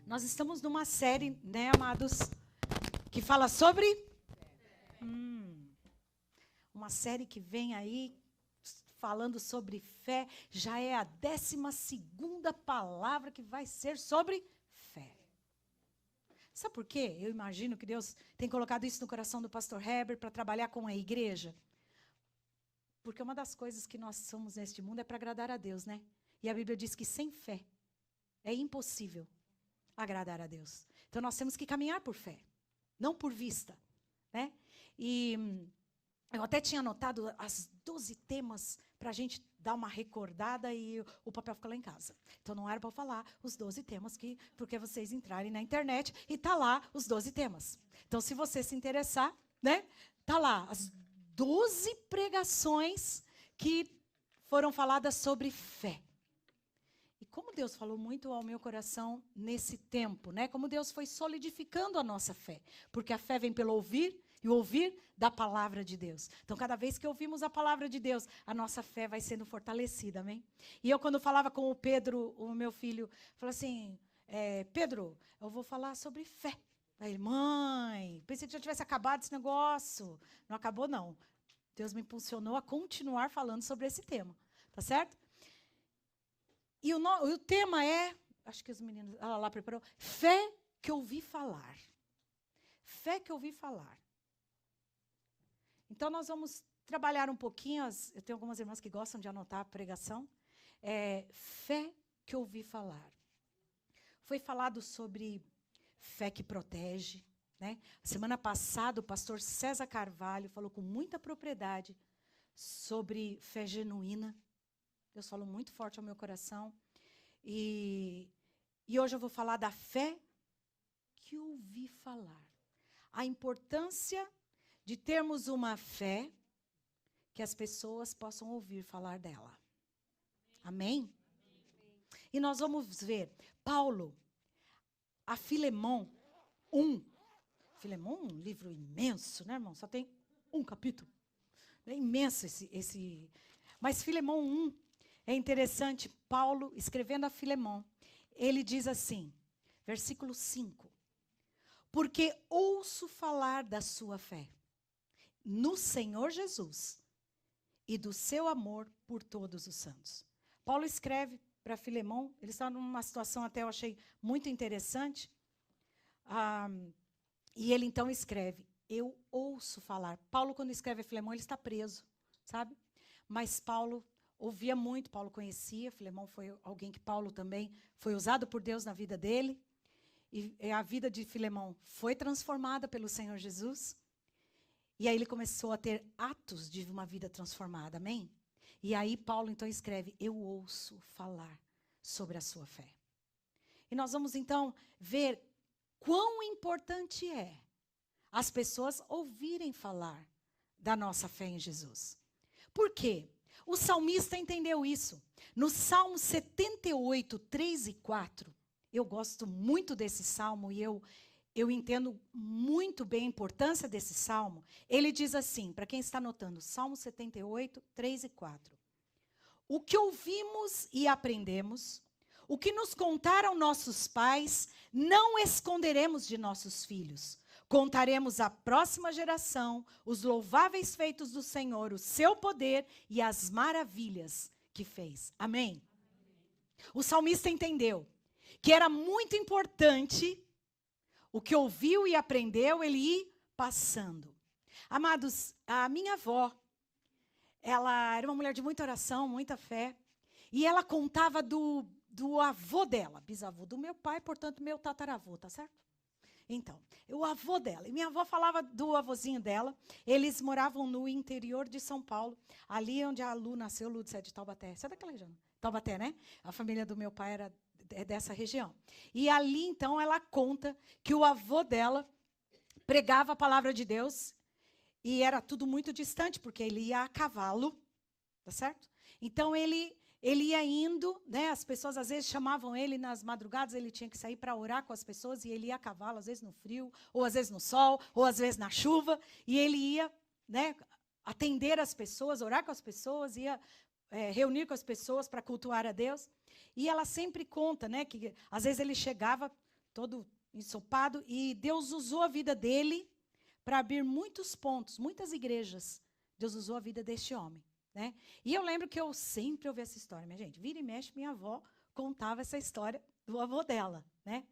Nós estamos numa série, né, amados, que fala sobre uma série que vem aí falando sobre fé. Já é a 12ª palavra que vai ser sobre fé. Sabe por quê? Eu imagino que Deus tem colocado isso no coração do pastor Heber para trabalhar com a igreja. Porque uma das coisas que nós somos neste mundo é para agradar a Deus, né? E a Bíblia diz que sem fé é impossível agradar a Deus. Então nós temos que caminhar por fé, não por vista, né? E eu até tinha anotado as 12 temas para a gente dar uma recordada e o papel fica lá em casa. Então não era para falar os 12 temas, porque vocês entrarem na internet e tá lá os 12 temas. Então se você se interessar, né? Tá lá as 12 pregações que foram faladas sobre fé. E como Deus falou muito ao meu coração nesse tempo, né? Como Deus foi solidificando a nossa fé. Porque a fé vem pelo ouvir, e o ouvir da palavra de Deus. Então, cada vez que ouvimos a palavra de Deus, a nossa fé vai sendo fortalecida, amém? E eu, quando falava com o Pedro, o meu filho, falei assim, Pedro, eu vou falar sobre fé. Aí ele, mãe, pensei que já tivesse acabado esse negócio. Não acabou, não. Deus me impulsionou a continuar falando sobre esse tema, tá certo? E o tema é, acho que os meninos, ela lá preparou, fé que ouvi falar. Fé que ouvi falar. Então, nós vamos trabalhar um pouquinho, eu tenho algumas irmãs que gostam de anotar a pregação. Fé que ouvi falar. Foi falado sobre fé que protege, né? Semana passada, o pastor César Carvalho falou com muita propriedade sobre fé genuína. Deus falou muito forte ao meu coração. E hoje eu vou falar da fé que ouvi falar. A importância de termos uma fé que as pessoas possam ouvir falar dela. Amém? E nós vamos ver Paulo, a Filemão 1. Filemão é um livro imenso, né, irmão? Só tem um capítulo. É imenso esse. Mas Filemão 1 é interessante. Paulo, escrevendo a Filemão, ele diz assim, versículo 5. Porque ouço falar da sua fé no Senhor Jesus e do seu amor por todos os santos. Paulo escreve para Filemão, ele está numa situação até eu achei muito interessante, e ele então escreve, eu ouço falar. Paulo, quando escreve a Filemão, ele está preso, sabe? Mas Paulo ouvia muito, Paulo conhecia, Filemão foi alguém que Paulo também foi usado por Deus na vida dele, e a vida de Filemão foi transformada pelo Senhor Jesus. E aí ele começou a ter atos de uma vida transformada, amém? E aí Paulo então escreve, eu ouço falar sobre a sua fé. E nós vamos então ver quão importante é as pessoas ouvirem falar da nossa fé em Jesus. Por quê? O salmista entendeu isso. No Salmo 78, 3 e 4, eu gosto muito desse salmo e eu entendo muito bem a importância desse salmo. Ele diz assim, para quem está anotando, Salmo 78, 3 e 4. O que ouvimos e aprendemos, o que nos contaram nossos pais, não esconderemos de nossos filhos. Contaremos à próxima geração os louváveis feitos do Senhor, o seu poder e as maravilhas que fez. Amém? O salmista entendeu que era muito importante o que ouviu e aprendeu, ele ir passando. Amados, a minha avó, ela era uma mulher de muita oração, muita fé, e ela contava do avô dela, bisavô do meu pai, portanto, meu tataravô, tá certo? Então, o avô dela. E minha avó falava do avôzinho dela. Eles moravam no interior de São Paulo, ali onde a Lu nasceu, Lu de Taubaté. Você é daquela região? Taubaté, né? A família do meu pai era dessa região. E ali, então, ela conta que o avô dela pregava a palavra de Deus e era tudo muito distante, porque ele ia a cavalo, tá certo? Então, ele ia indo, né? As pessoas às vezes chamavam ele nas madrugadas, ele tinha que sair para orar com as pessoas e ele ia a cavalo, às vezes no frio, ou às vezes no sol, ou às vezes na chuva, e ele ia, né, atender as pessoas, orar com as pessoas, ia reunir com as pessoas para cultuar a Deus. E ela sempre conta, né, que às vezes ele chegava todo ensopado, e Deus usou a vida dele para abrir muitos pontos, muitas igrejas. Deus usou a vida deste homem, né? E eu lembro que eu sempre ouvi essa história, minha gente. Vira e mexe, minha avó contava essa história do avô dela, né?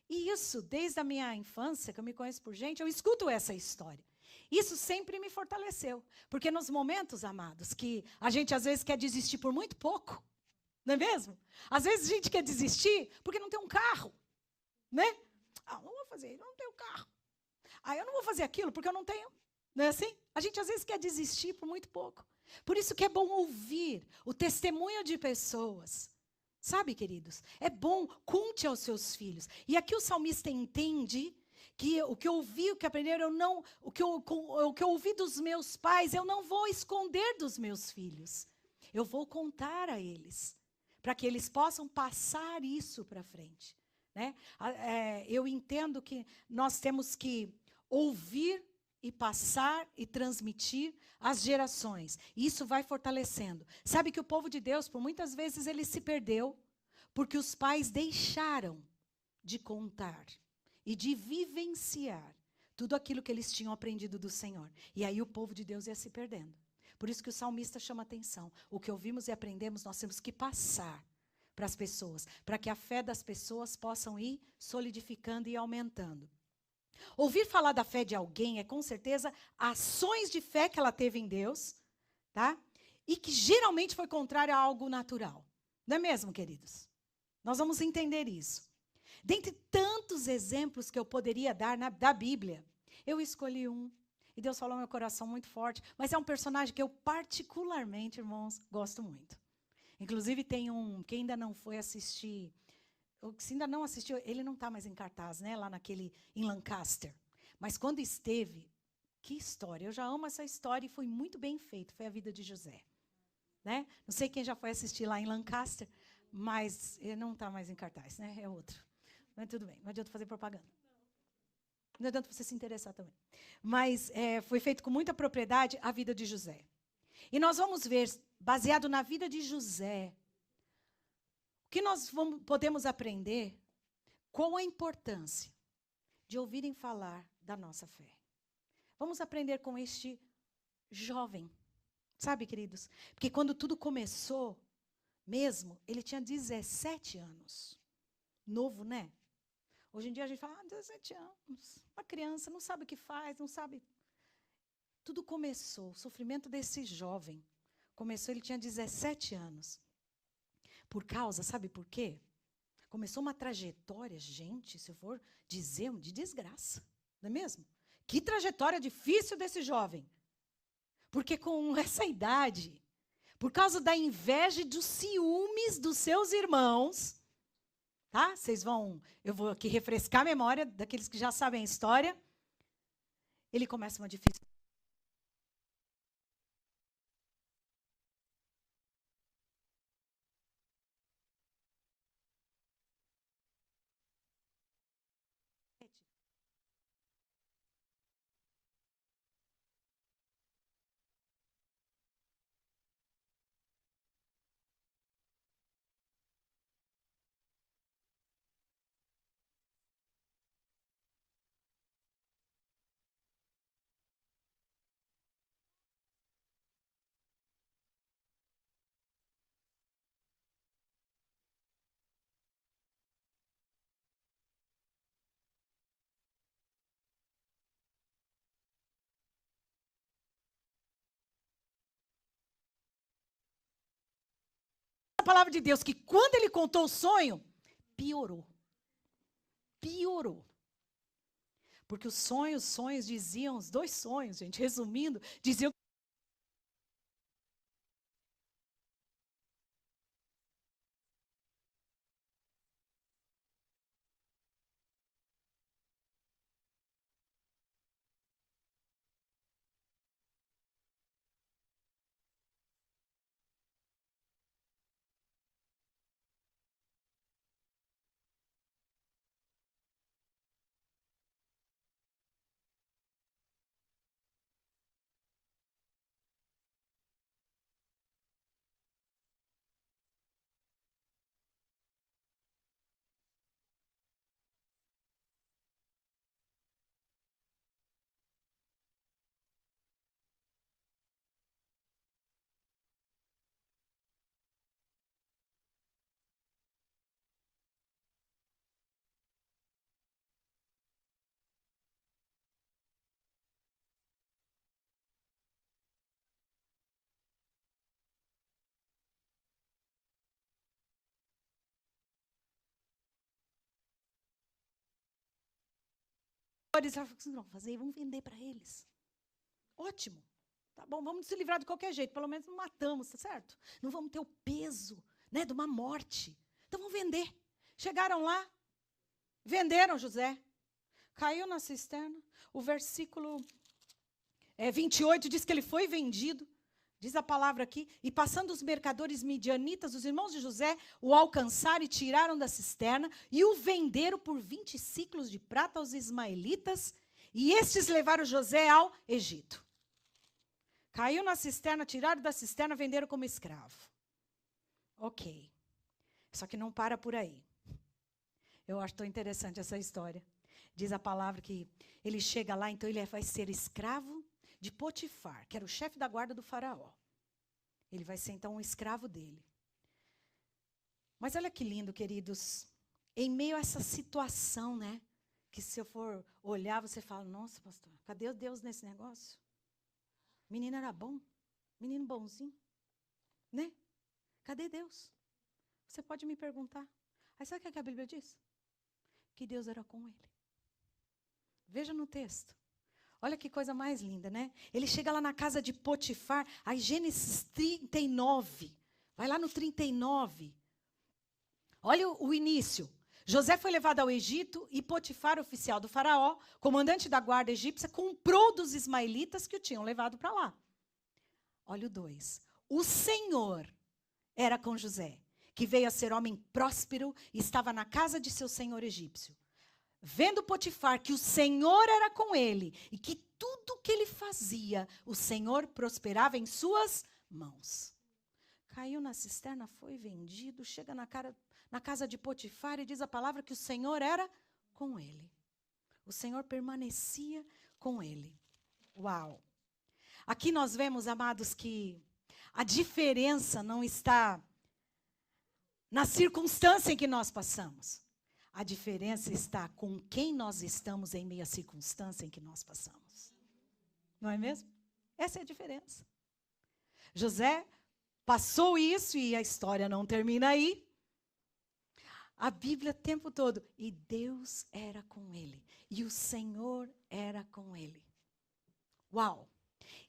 E isso, desde a minha infância, que eu me conheço por gente, eu escuto essa história. Isso sempre me fortaleceu. Porque nos momentos, amados, que a gente às vezes quer desistir por muito pouco, não é mesmo? Às vezes a gente quer desistir porque não tem um carro, né? Ah, não vou fazer, não tenho carro. Ah, eu não vou fazer aquilo porque eu não tenho. Não é assim? A gente às vezes quer desistir por muito pouco. Por isso que é bom ouvir o testemunho de pessoas. Sabe, queridos? É bom, conte aos seus filhos. E aqui o salmista entende que o que eu ouvi, o que aprenderam, o que eu ouvi dos meus pais, eu não vou esconder dos meus filhos. Eu vou contar a eles, para que eles possam passar isso para frente. Né? Eu entendo que nós temos que ouvir e passar e transmitir às gerações. E isso vai fortalecendo. Sabe que o povo de Deus, por muitas vezes, ele se perdeu porque os pais deixaram de contar e de vivenciar tudo aquilo que eles tinham aprendido do Senhor. E aí o povo de Deus ia se perdendo. Por isso que o salmista chama atenção. O que ouvimos e aprendemos, nós temos que passar para as pessoas, para que a fé das pessoas possam ir solidificando e aumentando. Ouvir falar da fé de alguém é, com certeza, ações de fé que ela teve em Deus, tá? E que geralmente foi contrário a algo natural. Não é mesmo, queridos? Nós vamos entender isso. Dentre tantos exemplos que eu poderia dar da Bíblia, eu escolhi um. E Deus falou no meu coração muito forte. Mas é um personagem que eu particularmente, irmãos, gosto muito. Inclusive tem quem ainda não foi assistir, ou se ainda não assistiu, ele não está mais em cartaz, né? Lá em Lancaster. Mas quando esteve, que história. Eu já amo essa história e foi muito bem feito. Foi a vida de José. Né? Não sei quem já foi assistir lá em Lancaster, mas ele não está mais em cartaz, né? É outro. Mas tudo bem, não adianta fazer propaganda. Não adianta você se interessar também. Mas foi feito com muita propriedade a vida de José. E nós vamos ver, baseado na vida de José, o que nós podemos aprender, qual a importância de ouvirem falar da nossa fé. Vamos aprender com este jovem. Sabe, queridos? Porque quando tudo começou, mesmo, ele tinha 17 anos. Novo, né? Hoje em dia a gente fala, 17 anos. Uma criança não sabe o que faz, não sabe. Tudo começou, o sofrimento desse jovem começou, ele tinha 17 anos. Por causa, sabe por quê? Começou uma trajetória, gente, se eu for dizer, de desgraça. Não é mesmo? Que trajetória difícil desse jovem. Porque com essa idade, por causa da inveja e dos ciúmes dos seus irmãos, tá? Eu vou aqui refrescar a memória daqueles que já sabem a história. Ele começa uma difícil. A palavra de Deus que quando ele contou o sonho, piorou. Piorou. Porque os sonhos diziam, os dois sonhos, gente, resumindo, diziam fariseus falaram assim, vamos fazer, vamos vender para eles. Ótimo. Tá bom, vamos se livrar de qualquer jeito, pelo menos não matamos, tá certo? Não vamos ter o peso, né, de uma morte. Então vamos vender. Chegaram lá, venderam José. Caiu na cisterna. O versículo 28 diz que ele foi vendido. Diz a palavra aqui. E passando os mercadores midianitas, os irmãos de José, o alcançaram e tiraram da cisterna e o venderam por 20 siclos de prata aos ismaelitas. E estes levaram José ao Egito. Caiu na cisterna, tiraram da cisterna, venderam como escravo. Ok. Só que não para por aí. Eu acho tão interessante essa história. Diz a palavra que ele chega lá, então ele vai ser escravo de Potifar, que era o chefe da guarda do faraó. Ele vai ser, então, um escravo dele. Mas olha que lindo, queridos. Em meio a essa situação, né? Que se eu for olhar, você fala, nossa, pastor, cadê Deus nesse negócio? Menino era bom, menino bonzinho, né? Cadê Deus? Você pode me perguntar. Aí sabe o que a Bíblia diz? Que Deus era com ele. Veja no texto. Olha que coisa mais linda, né? Ele chega lá na casa de Potifar, aí Gênesis 39. Vai lá no 39. Olha o início. José foi levado ao Egito e Potifar, oficial do faraó, comandante da guarda egípcia, comprou dos ismaelitas que o tinham levado para lá. Olha o 2. O Senhor era com José, que veio a ser homem próspero e estava na casa de seu senhor egípcio. Vendo Potifar que o Senhor era com ele e que tudo que ele fazia, o Senhor prosperava em suas mãos. Caiu na cisterna, foi vendido, chega na casa de Potifar e diz a palavra que o Senhor era com ele. O Senhor permanecia com ele. Uau! Aqui nós vemos, amados, que a diferença não está na circunstância em que nós passamos. A diferença está com quem nós estamos em meio à circunstância em que nós passamos. Não é mesmo? Essa é a diferença. José passou isso e a história não termina aí. A Bíblia o tempo todo. E Deus era com ele. E o Senhor era com ele. Uau!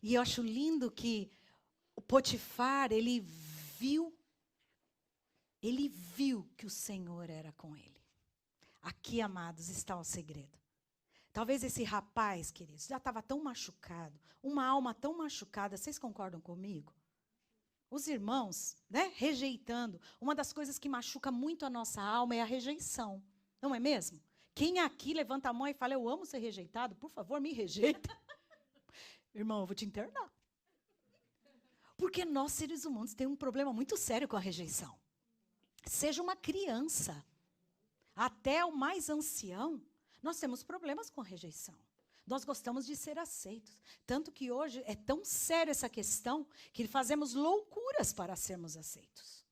E eu acho lindo que o Potifar, ele viu que o Senhor era com ele. Aqui, amados, está o segredo. Talvez esse rapaz, queridos, já estava tão machucado, uma alma tão machucada, vocês concordam comigo? Os irmãos, né, rejeitando. Uma das coisas que machuca muito a nossa alma é a rejeição. Não é mesmo? Quem aqui levanta a mão e fala, eu amo ser rejeitado, por favor, me rejeita. Irmão, eu vou te internar. Porque nós, seres humanos, temos um problema muito sério com a rejeição. Seja uma criança, até o mais ancião, nós temos problemas com a rejeição. Nós gostamos de ser aceitos. Tanto que hoje é tão séria essa questão que fazemos loucuras para sermos aceitos.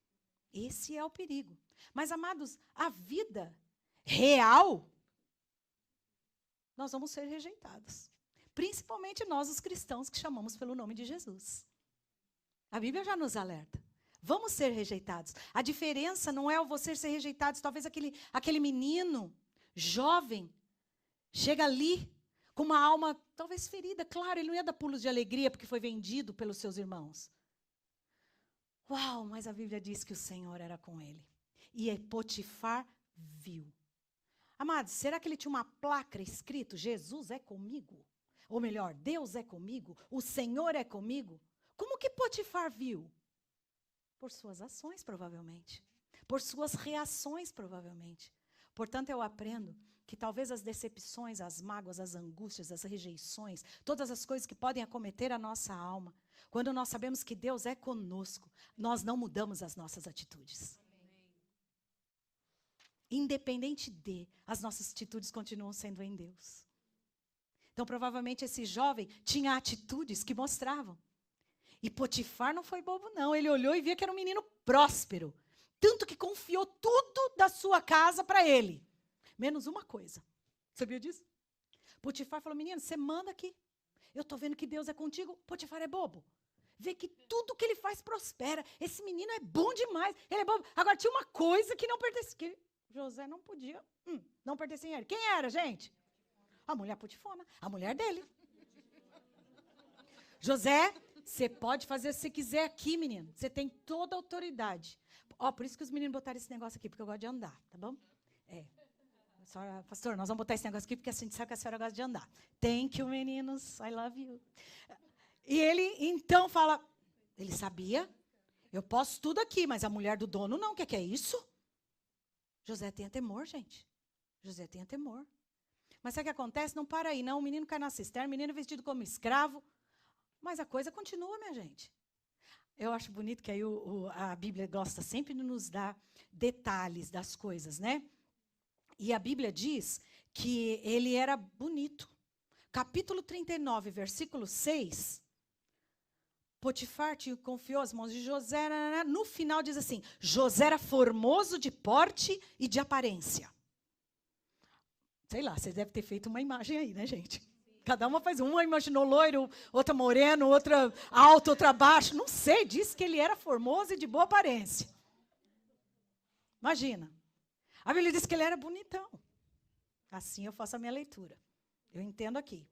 Esse é o perigo. Mas, amados, a vida real, nós vamos ser rejeitados. Principalmente nós, os cristãos, que chamamos pelo nome de Jesus. A Bíblia já nos alerta. Vamos ser rejeitados. A diferença não é o você ser rejeitado. Talvez aquele menino jovem chega ali com uma alma talvez ferida. Claro, ele não ia dar pulos de alegria porque foi vendido pelos seus irmãos. Uau, mas a Bíblia diz que o Senhor era com ele. E Potifar viu. Amados, será que ele tinha uma placa escrito, Jesus é comigo? Ou melhor, Deus é comigo? O Senhor é comigo? Como que Potifar viu? Por suas ações, provavelmente. Por suas reações, provavelmente. Portanto, eu aprendo que talvez as decepções, as mágoas, as angústias, as rejeições, todas as coisas que podem acometer a nossa alma, quando nós sabemos que Deus é conosco, nós não mudamos as nossas atitudes. Independente as nossas atitudes continuam sendo em Deus. Então, provavelmente, esse jovem tinha atitudes que mostravam. E Potifar não foi bobo, não. Ele olhou e via que era um menino próspero. Tanto que confiou tudo da sua casa para ele. Menos uma coisa. Sabia disso? Potifar falou, menino, você manda aqui. Eu estou vendo que Deus é contigo. Potifar é bobo. Vê que tudo que ele faz prospera. Esse menino é bom demais. Ele é bobo. Agora, tinha uma coisa que não pertencia. Que José não podia. Não pertencia a ele. Quem era, gente? A mulher putifona, a mulher dele. José, você pode fazer o que você quiser aqui, menino. Você tem toda a autoridade. Ó, por isso que os meninos botaram esse negócio aqui, porque eu gosto de andar, tá bom? É. Senhora, pastor, nós vamos botar esse negócio aqui, porque a gente sabe que a senhora gosta de andar. Thank you, meninos. I love you. E ele, então, fala, ele sabia, eu posso tudo aqui, mas a mulher do dono não. O que é isso? José tinha temor, gente. José tinha temor. Mas sabe o que acontece? Não para aí, não. O menino cai na cisterna, o menino vestido como escravo. Mas a coisa continua, minha gente. Eu acho bonito que aí a Bíblia gosta sempre de nos dar detalhes das coisas, né? E a Bíblia diz que ele era bonito. Capítulo 39, versículo 6. Potifar te confiou as mãos de José. No final diz assim, José era formoso de porte e de aparência. Sei lá, você deve ter feito uma imagem aí, né, gente? Cada uma faz uma, imaginou loiro, outra moreno, outra alto, outra baixo. Não sei, diz que ele era formoso e de boa aparência. Imagina. A Bíblia diz que ele era bonitão. Assim eu faço a minha leitura. Eu entendo aqui.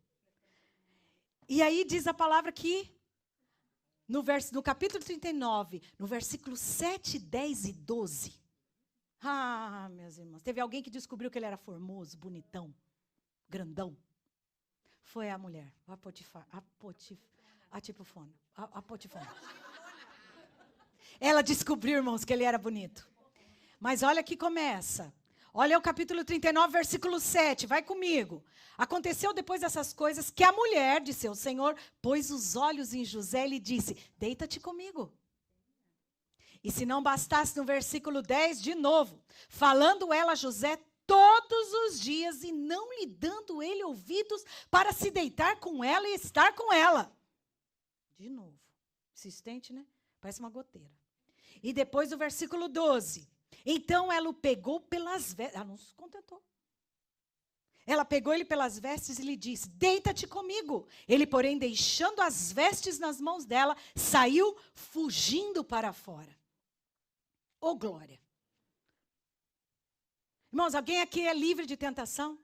E aí diz a palavra que, no capítulo 39, no versículo 7, 10 e 12. Ah, meus irmãos, teve alguém que descobriu que ele era formoso, bonitão, grandão. Foi a mulher, a Potifar, a Potifar. Ela descobriu, irmãos, que ele era bonito. Mas olha que começa. Olha o capítulo 39, versículo 7. Vai comigo. Aconteceu depois dessas coisas que a mulher de seu senhor pôs os olhos em José e lhe disse, deita-te comigo. E se não bastasse no versículo 10, de novo, falando ela a José todos os dias e não lhe dando ele ouvidos para se deitar com ela e estar com ela. De novo. Insistente, né? Parece uma goteira. E depois do versículo 12. Então ela o pegou pelas vestes. Ela não se contentou. Ela pegou ele pelas vestes e lhe disse, deita-te comigo. Ele, porém, deixando as vestes nas mãos dela, saiu fugindo para fora. Ô, glória. Irmãos, alguém aqui é livre de tentação?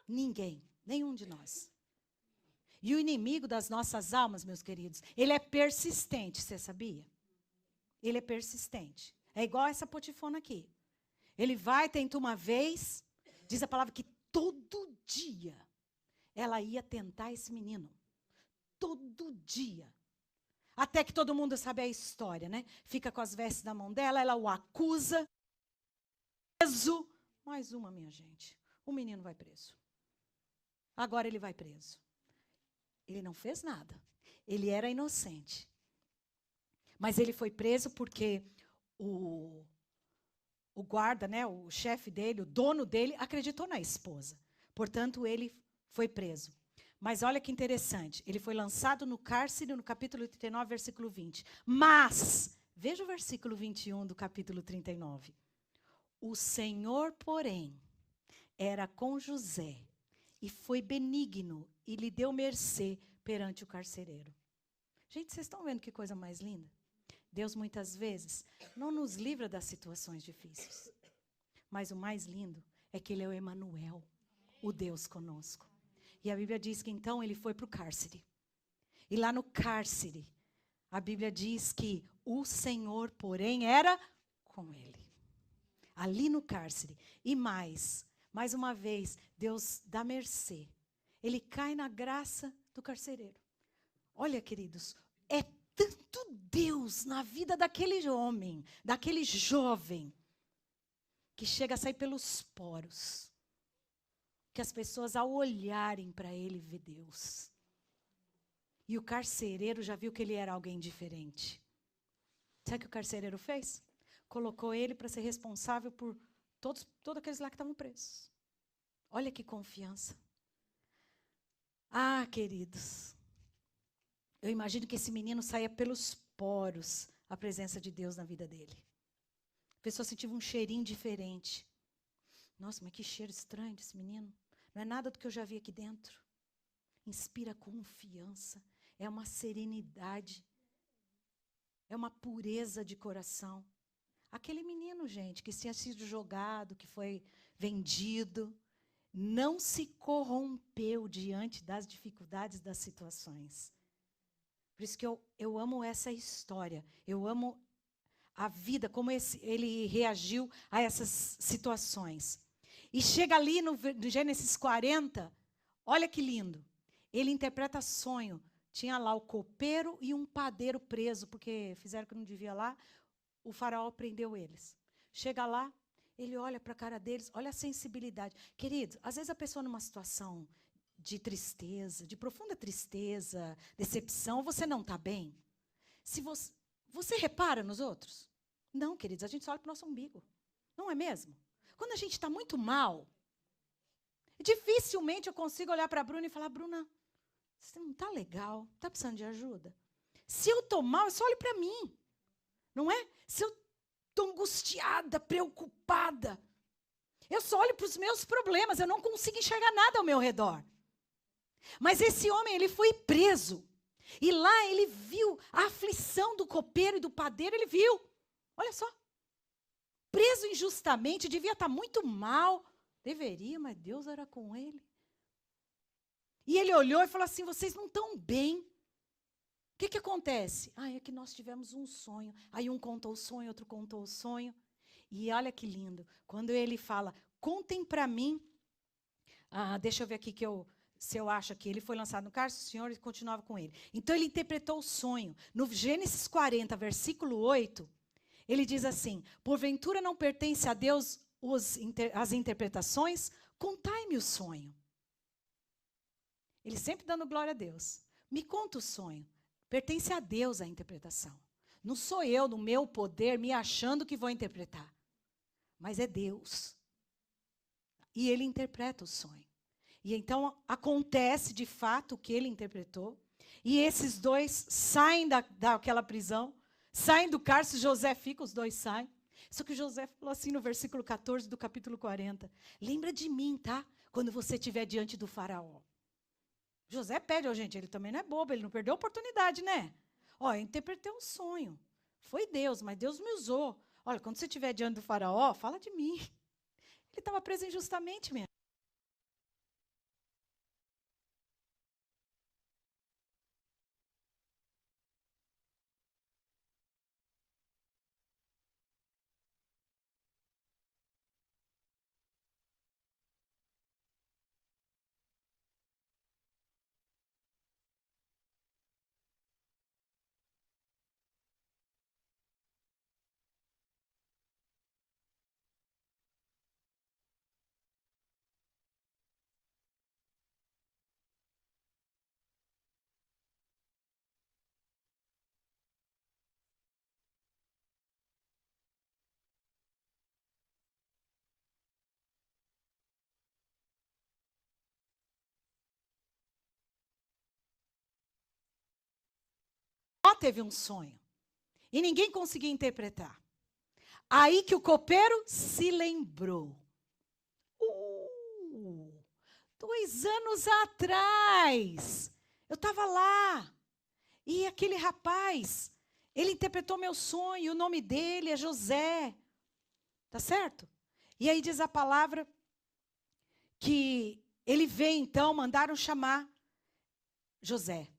Ninguém, nenhum de nós. E o inimigo das nossas almas, meus queridos, ele é persistente, você sabia? Ele é persistente. É igual essa Potifona aqui. Ele vai, tenta uma vez, diz a palavra que todo dia ela ia tentar esse menino. Todo dia. Até que todo mundo sabe a história, né? Fica com as vestes na mão dela, ela o acusa. Preso. Mais uma, minha gente. O menino vai preso. Agora ele vai preso. Ele não fez nada. Ele era inocente. Mas ele foi preso porque o guarda, né, o chefe dele, o dono dele, acreditou na esposa. Portanto, ele foi preso. Mas olha que interessante. Ele foi lançado no cárcere no capítulo 39, versículo 20. Mas, veja o versículo 21 do capítulo 39. O Senhor, porém, era com José e foi benigno e lhe deu mercê perante o carcereiro. Gente, vocês estão vendo que coisa mais linda? Deus, muitas vezes, não nos livra das situações difíceis. Mas o mais lindo é que Ele é o Emanuel, o Deus conosco. E a Bíblia diz que então ele foi para o cárcere. E lá no cárcere, a Bíblia diz que o Senhor, porém, era com ele. Ali no cárcere. E mais uma vez, Deus dá mercê. Ele cai na graça do carcereiro. Olha, queridos, é tanto Deus na vida daquele homem, daquele jovem, que chega a sair pelos poros. Que as pessoas, ao olharem para ele, vê Deus. E o carcereiro já viu que ele era alguém diferente. Sabe o que o carcereiro fez? Colocou ele para ser responsável por todos aqueles lá que estavam presos. Olha que confiança. Ah, queridos, eu imagino que esse menino saia pelos poros a presença de Deus na vida dele. A pessoa sentia um cheirinho diferente. Nossa, mas que cheiro estranho desse menino. Não é nada do que eu já vi aqui dentro. Inspira confiança. É uma serenidade. É uma pureza de coração. Aquele menino, gente, que tinha sido jogado, que foi vendido. não se corrompeu diante das dificuldades das situações. Por isso que eu amo essa história. Eu amo a vida, como ele reagiu a essas situações. E chega ali no Gênesis 40, olha que lindo. Ele interpreta sonho. Tinha lá o copeiro e um padeiro preso, porque fizeram o que não devia lá. O faraó prendeu eles. Chega lá, ele olha para a cara deles, olha a sensibilidade. Queridos, às vezes a pessoa numa situação de tristeza, de profunda tristeza, decepção, você não está bem. Se você repara nos outros? Não, queridos, a gente só olha para o nosso umbigo. Não é mesmo? Quando a gente está muito mal, dificilmente eu consigo olhar para a Bruna e falar, Bruna, você não está legal, está precisando de ajuda? Se eu estou mal, eu só olho para mim. Não é? Se eu estou angustiada, preocupada, eu só olho para os meus problemas, eu não consigo enxergar nada ao meu redor. Mas esse homem, ele foi preso. E lá ele viu a aflição do copeiro e do padeiro, ele viu. Olha só. Preso injustamente, devia estar muito mal. Deveria, mas Deus era com ele. E ele olhou e falou assim, vocês não estão bem. O que acontece? É que nós tivemos um sonho. Aí um contou o sonho, outro contou o sonho. E olha que lindo. Quando ele fala, contem para mim. Deixa eu ver aqui se eu acho que ele foi lançado no cárcere, o Senhor continuava com ele. Então ele interpretou o sonho. No Gênesis 40, versículo 8, ele diz assim, porventura não pertence a Deus as interpretações? Contai-me o sonho. Ele sempre dando glória a Deus. Me conta o sonho. Pertence a Deus a interpretação. Não sou eu, no meu poder, me achando que vou interpretar. Mas é Deus. E ele interpreta o sonho. E então acontece de fato o que ele interpretou. E esses dois saem daquela prisão, saem do cárcere, José fica, os dois saem. Só que José falou assim no versículo 14 do capítulo 40. Lembra de mim, tá? Quando você estiver diante do faraó. José pede, gente, ele também não é bobo, ele não perdeu a oportunidade, né? Eu interpretei um sonho. Foi Deus, mas Deus me usou. Olha, quando você estiver diante do faraó, fala de mim. Ele estava preso injustamente mesmo. Teve um sonho. E ninguém conseguia interpretar. Aí que o copeiro se lembrou. 2 anos atrás, eu estava lá. E aquele rapaz, ele interpretou meu sonho, o nome dele é José. Tá certo? E aí diz a palavra que ele veio, então, mandaram chamar José.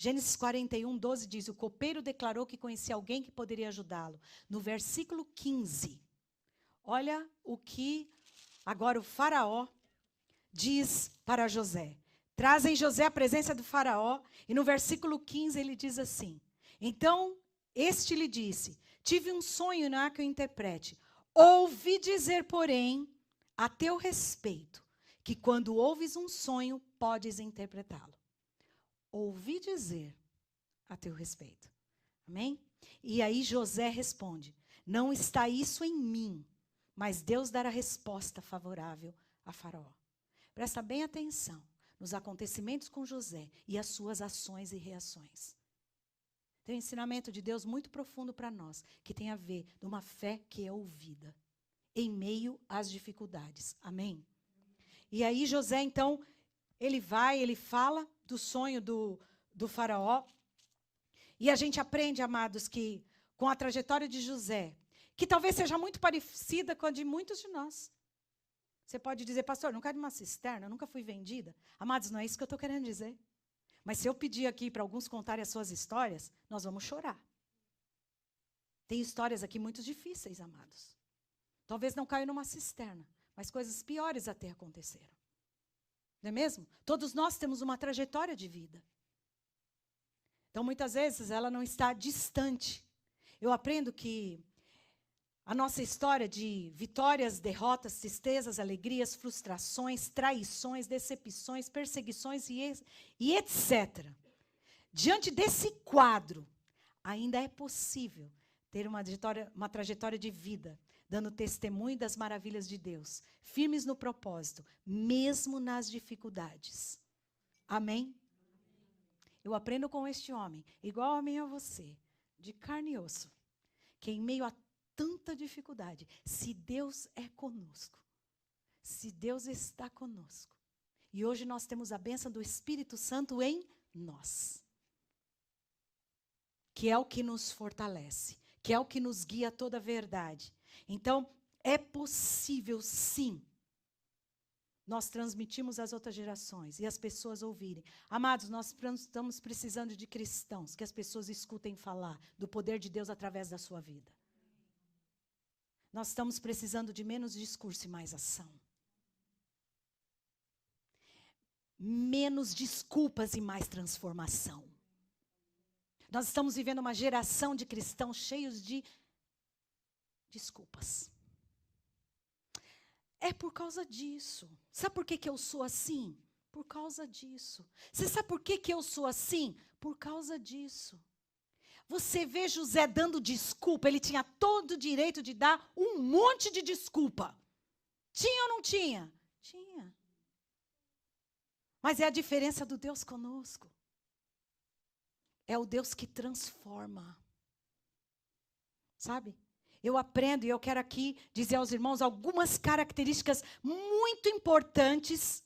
Gênesis 41, 12 diz, o copeiro declarou que conhecia alguém que poderia ajudá-lo. No versículo 15, olha o que agora o faraó diz para José. Trazem José à presença do faraó, e no versículo 15 ele diz assim, então este lhe disse, tive um sonho, não há que eu interprete. Ouvi dizer, porém, a teu respeito, que quando ouves um sonho, podes interpretá-lo. Ouvi dizer a teu respeito. Amém? E aí José responde, não está isso em mim, mas Deus dará resposta favorável a Faraó. Presta bem atenção nos acontecimentos com José e as suas ações e reações. Tem um ensinamento de Deus muito profundo para nós, que tem a ver com uma fé que é ouvida, em meio às dificuldades. Amém? E aí José, então, ele fala do sonho do faraó. E a gente aprende, amados, que com a trajetória de José, que talvez seja muito parecida com a de muitos de nós. Você pode dizer, pastor, não quero uma cisterna, eu nunca fui vendida. Amados, não é isso que eu estou querendo dizer. Mas se eu pedir aqui para alguns contarem as suas histórias, nós vamos chorar. Tem histórias aqui muito difíceis, amados. Talvez não caiam numa cisterna, mas coisas piores até aconteceram. Não é mesmo? Todos nós temos uma trajetória de vida. Então, muitas vezes, ela não está distante. Eu aprendo que a nossa história de vitórias, derrotas, tristezas, alegrias, frustrações, traições, decepções, perseguições e etc. Diante desse quadro, ainda é possível ter uma trajetória de vida, dando testemunho das maravilhas de Deus, firmes no propósito, mesmo nas dificuldades. Amém? Eu aprendo com este homem, igual a mim e a você, de carne e osso, que em meio a tanta dificuldade, se Deus é conosco, se Deus está conosco, e hoje nós temos a bênção do Espírito Santo em nós, que é o que nos fortalece, que é o que nos guia a toda a verdade. Então, é possível, sim, nós transmitimos às outras gerações e as pessoas ouvirem. Amados, nós estamos precisando de cristãos, que as pessoas escutem falar do poder de Deus através da sua vida. Nós estamos precisando de menos discurso e mais ação. Menos desculpas e mais transformação. Nós estamos vivendo uma geração de cristãos cheios de desculpas. É por causa disso. Sabe por que eu sou assim? Por causa disso. Você sabe por que eu sou assim? Por causa disso. Você vê José dando desculpa, ele tinha todo o direito de dar um monte de desculpa. Tinha ou não tinha? Tinha. Mas é a diferença do Deus conosco. É o Deus que transforma. Sabe? Eu aprendo e eu quero aqui dizer aos irmãos algumas características muito importantes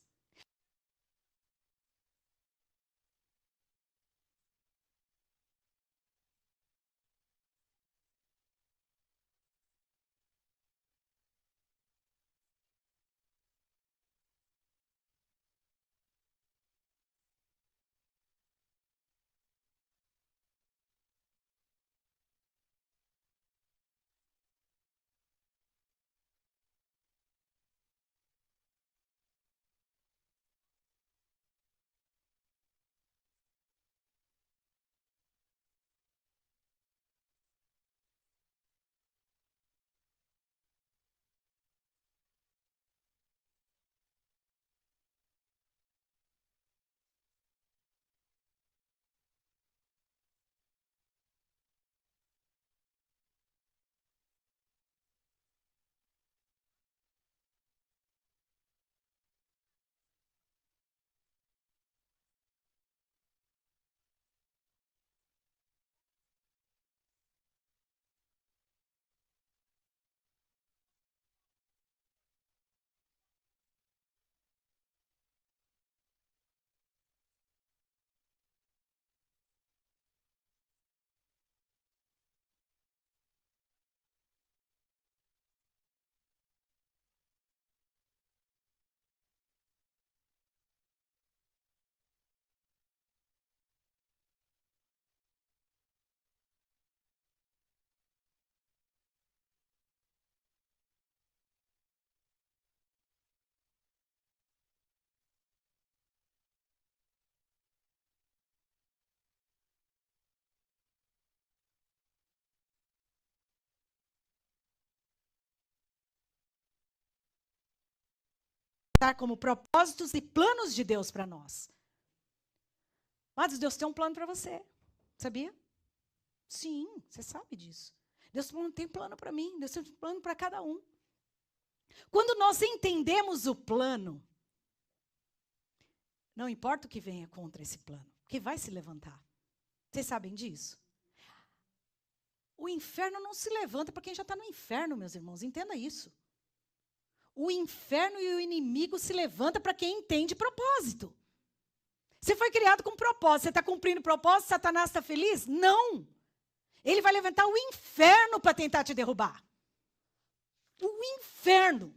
como propósitos e planos de Deus para nós. Mas Deus tem um plano para você. Sabia? Sim, você sabe disso. Deus tem plano para mim, Deus tem um plano para cada um. Quando nós entendemos o plano, não importa o que venha contra esse plano, porque vai se levantar. Vocês sabem disso? O inferno não se levanta para quem já está no inferno, meus irmãos, entenda isso. O inferno e o inimigo se levanta para quem entende propósito. Você foi criado com propósito, você está cumprindo propósito, Satanás está feliz? Não. Ele vai levantar o inferno para tentar te derrubar. O inferno.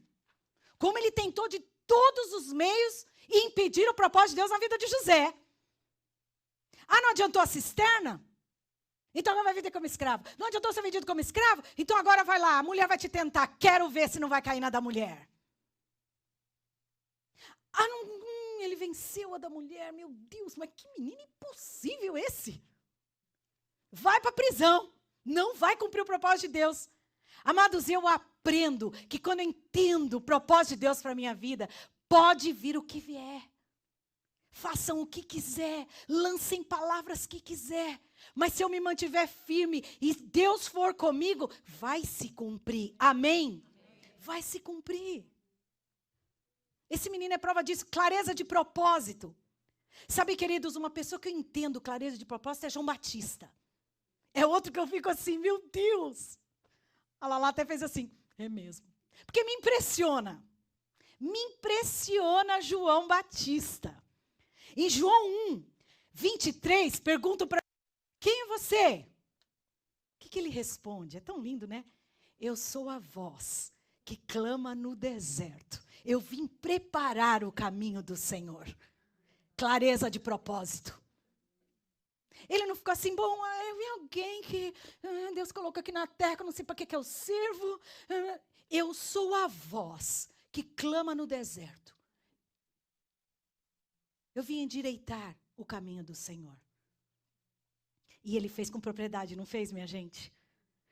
como ele tentou de todos os meios impedir o propósito de Deus na vida de José. Ah, não adiantou a cisterna? Então agora vai vender como escravo. Não adiantou ser vendido como escravo? Então agora vai lá, a mulher vai te tentar. Quero ver se não vai cair na da mulher. Ah, não, ele venceu a da mulher. Meu Deus, mas que menino impossível esse. Vai para a prisão. Não vai cumprir o propósito de Deus. Amados, eu aprendo que quando eu entendo o propósito de Deus para a minha vida, pode vir o que vier. Façam o que quiser, lancem palavras que quiser. Mas se eu me mantiver firme e Deus for comigo, vai se cumprir. Amém? Vai se cumprir. Esse menino é prova disso, clareza de propósito. Sabe, queridos, uma pessoa que eu entendo clareza de propósito é João Batista. É outro que eu fico assim, meu Deus. A Lala até fez assim, é mesmo. Porque me impressiona João Batista. Em João 1, 23, pergunto para quem é você? O que ele responde? É tão lindo, né? Eu sou a voz que clama no deserto. Eu vim preparar o caminho do Senhor. Clareza de propósito. Ele não ficou assim, bom, eu vi alguém que Deus colocou aqui na terra, que eu não sei para que eu sirvo. Eu sou a voz que clama no deserto. Eu vim endireitar o caminho do Senhor. E ele fez com propriedade, não fez, minha gente?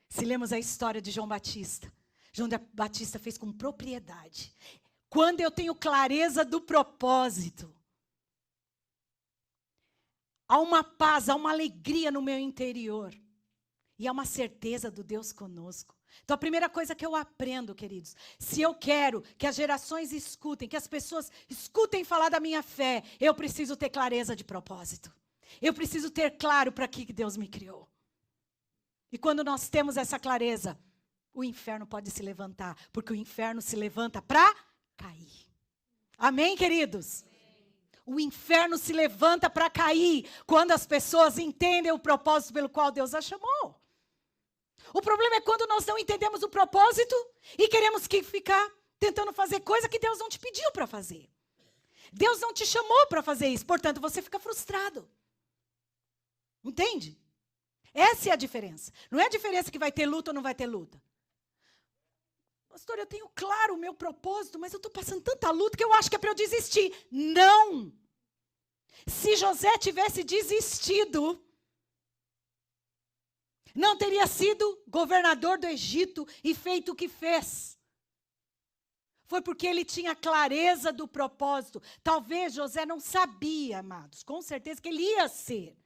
Se lemos a história de João Batista, João Batista fez com propriedade. Quando eu tenho clareza do propósito, há uma paz, há uma alegria no meu interior. E há uma certeza do Deus conosco. Então, a primeira coisa que eu aprendo, queridos, se eu quero que as gerações escutem, que as pessoas escutem falar da minha fé, eu preciso ter clareza de propósito. Eu preciso ter claro para que Deus me criou. E quando nós temos essa clareza, o inferno pode se levantar, porque o inferno se levanta para cair. Amém, queridos? O inferno se levanta para cair quando as pessoas entendem o propósito pelo qual Deus as chamou. O problema é quando nós não entendemos o propósito e queremos ficar tentando fazer coisa que Deus não te pediu para fazer. Deus não te chamou para fazer isso, portanto você fica frustrado. Entende? Essa é a diferença. Não é a diferença que vai ter luta ou não vai ter luta. Pastor, eu tenho claro o meu propósito, mas eu estou passando tanta luta que eu acho que é para eu desistir. Não! Se José tivesse desistido, não teria sido governador do Egito e feito o que fez. Foi porque ele tinha clareza do propósito. Talvez José não sabia, amados, com certeza que ele ia ser.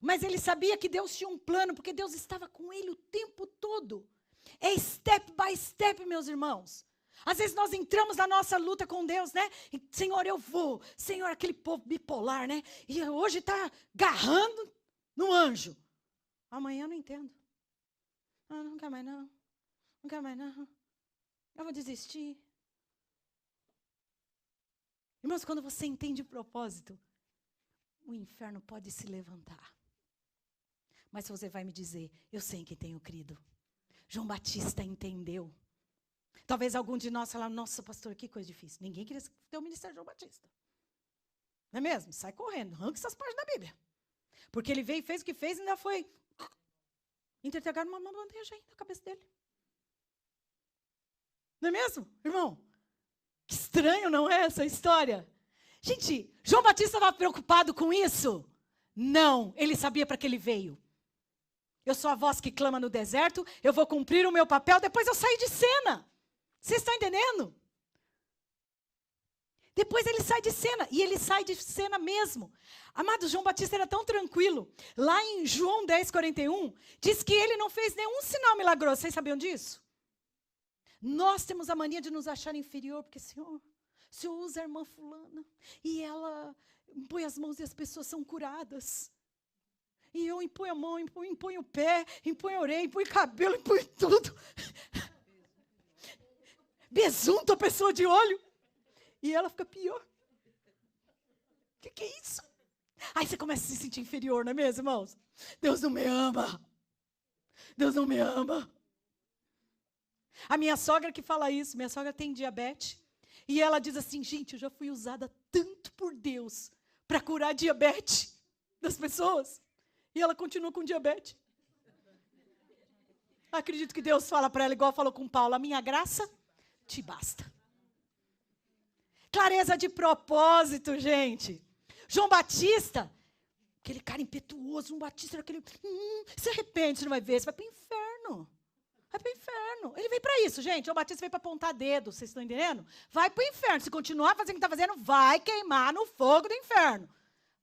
Mas ele sabia que Deus tinha um plano, porque Deus estava com ele o tempo todo. É step by step, meus irmãos. Às vezes nós entramos na nossa luta com Deus, né? E, Senhor, eu vou. Senhor, aquele povo bipolar, né? E hoje está agarrando no anjo. Amanhã eu não entendo. Ah, não quer mais não. Não quer mais não. Eu vou desistir. Irmãos, quando você entende o propósito, o inferno pode se levantar. Mas você vai me dizer, eu sei em quem tenho crido. João Batista entendeu. Talvez algum de nós fale, nossa, pastor, que coisa difícil. Ninguém queria ter o ministério de João Batista. Não é mesmo? Sai correndo, arranca essas páginas da Bíblia. Porque ele veio e fez o que fez e ainda foi entregar uma bandeja aí na cabeça dele. Não é mesmo, irmão? Que estranho, não é essa história? Gente, João Batista estava preocupado com isso? Não, ele sabia para que ele veio. Eu sou a voz que clama no deserto, eu vou cumprir o meu papel, depois eu saio de cena. Vocês estão entendendo? Depois ele sai de cena, e ele sai de cena mesmo. Amado, João Batista era tão tranquilo. Lá em João 10:41, diz que ele não fez nenhum sinal milagroso. Vocês sabiam disso? Nós temos a mania de nos achar inferior, porque, Senhor, o Senhor usa a irmã fulana, e ela põe as mãos e as pessoas são curadas. E eu imponho a mão, imponho o pé, imponho a orelha, imponho o cabelo, imponho tudo. Besunto a pessoa de olho. E ela fica pior. O que é isso? Aí você começa a se sentir inferior, não é mesmo, irmãos? Deus não me ama. Deus não me ama. A minha sogra que fala isso, minha sogra tem diabetes. E ela diz assim, gente, eu já fui usada tanto por Deus para curar diabetes das pessoas. E ela continua com diabetes. Acredito que Deus fala para ela, igual falou com Paulo, a minha graça te basta. Clareza de propósito, gente. João Batista, aquele cara impetuoso, João Batista era aquele, se arrepende, você não vai ver, você vai para o inferno. Vai para o inferno. Ele veio para isso, gente. João Batista veio para apontar dedo, vocês estão entendendo? Vai para o inferno. Se continuar fazendo o que está fazendo, vai queimar no fogo do inferno.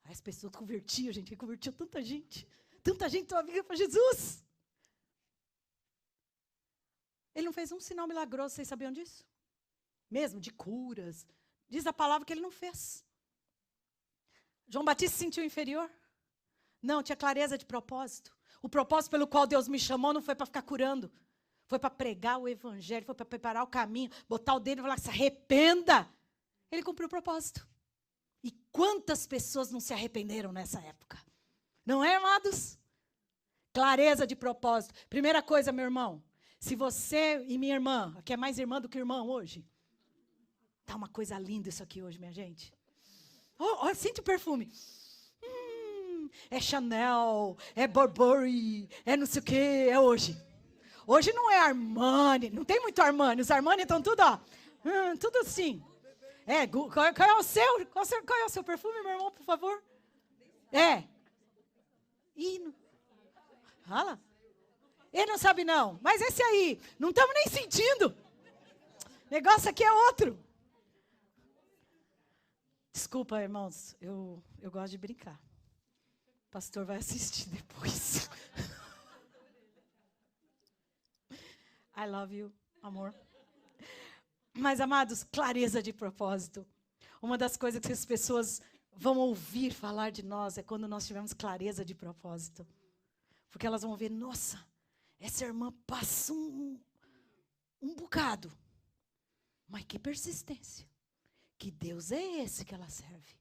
Aí as pessoas convertiam, gente. Ele convertiu tanta gente. Tanta gente estava vindo para Jesus. Ele não fez um sinal milagroso, vocês sabiam disso? Mesmo, de curas. Diz a palavra que ele não fez. João Batista se sentiu inferior? Não, tinha clareza de propósito. O propósito pelo qual Deus me chamou não foi para ficar curando. Foi para pregar o evangelho, foi para preparar o caminho, botar o dedo e falar, se arrependa. Ele cumpriu o propósito. E quantas pessoas não se arrependeram nessa época? Não é, amados? Clareza de propósito. Primeira coisa, meu irmão, se você e minha irmã, que é mais irmã do que irmão hoje, tá uma coisa linda isso aqui hoje, minha gente. Oh, sente o perfume. É Chanel, é Burberry, é não sei o quê, é hoje. Hoje não é Armani, não tem muito Armani. Os Armani estão tudo, ó, tudo assim. Qual é o seu perfume, meu irmão, por favor? Fala. Ele não sabe não, mas esse aí, não estamos nem sentindo. O negócio aqui é outro. Desculpa, irmãos, eu gosto de brincar. O pastor vai assistir depois. I love you, amor. Mas, amados, clareza de propósito. Uma das coisas que as pessoas vão ouvir falar de nós é quando nós tivermos clareza de propósito. Porque elas vão ver, nossa, essa irmã passa um bocado. Mas que persistência. Que Deus é esse que ela serve?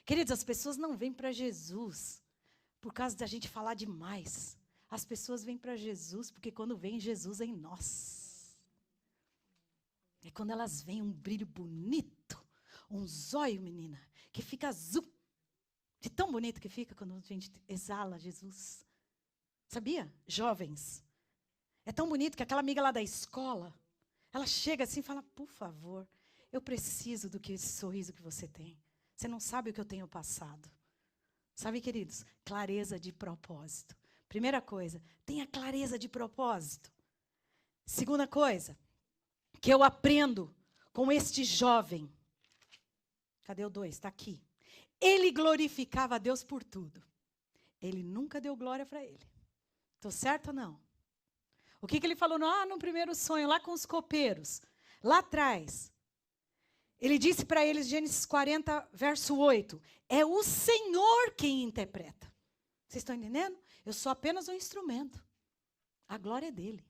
Queridos, as pessoas não vêm para Jesus por causa da gente falar demais. As pessoas vêm para Jesus porque quando vem Jesus é em nós. É quando elas veem um brilho bonito, um zóio, menina, que fica azul. De tão bonito que fica quando a gente exala Jesus. Sabia? Jovens. É tão bonito que aquela amiga lá da escola, ela chega assim e fala, por favor, eu preciso do que esse sorriso que você tem. Você não sabe o que eu tenho passado. Sabe, queridos? Clareza de propósito. Primeira coisa, tenha clareza de propósito. Segunda coisa, que eu aprendo com este jovem. Cadê o 2? Está aqui. Ele glorificava a Deus por tudo. Ele nunca deu glória para ele. Estou certo ou não? O que ele falou no primeiro sonho, lá com os copeiros? Lá atrás. Ele disse para eles, Gênesis 40, verso 8, é o Senhor quem interpreta. Vocês estão entendendo? Eu sou apenas um instrumento. A glória é dele.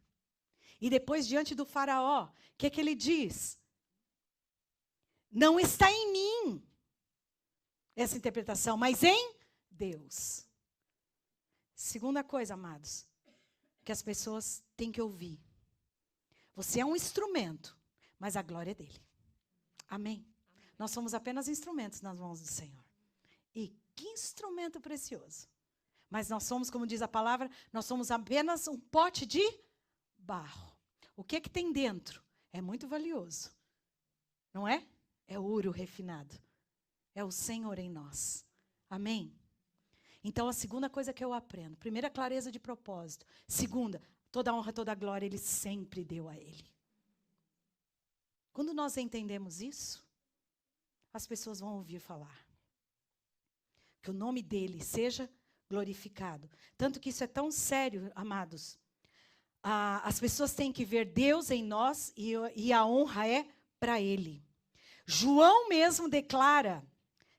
E depois, diante do faraó, o que ele diz? Não está em mim essa interpretação, mas em Deus. Segunda coisa, amados, que as pessoas têm que ouvir. Você é um instrumento, mas a glória é dele. Amém? Nós somos apenas instrumentos nas mãos do Senhor. E que instrumento precioso. Mas nós somos, como diz a palavra, nós somos apenas um pote de barro. O que tem dentro é muito valioso. Não é? É ouro refinado. É o Senhor em nós. Amém? Então, a segunda coisa que eu aprendo. Primeira, clareza de propósito. Segunda, toda a honra, toda a glória, ele sempre deu a ele. Quando nós entendemos isso, as pessoas vão ouvir falar. Que o nome dele seja glorificado. Tanto que isso é tão sério, amados. As pessoas têm que ver Deus em nós e a honra é para ele. João mesmo declara,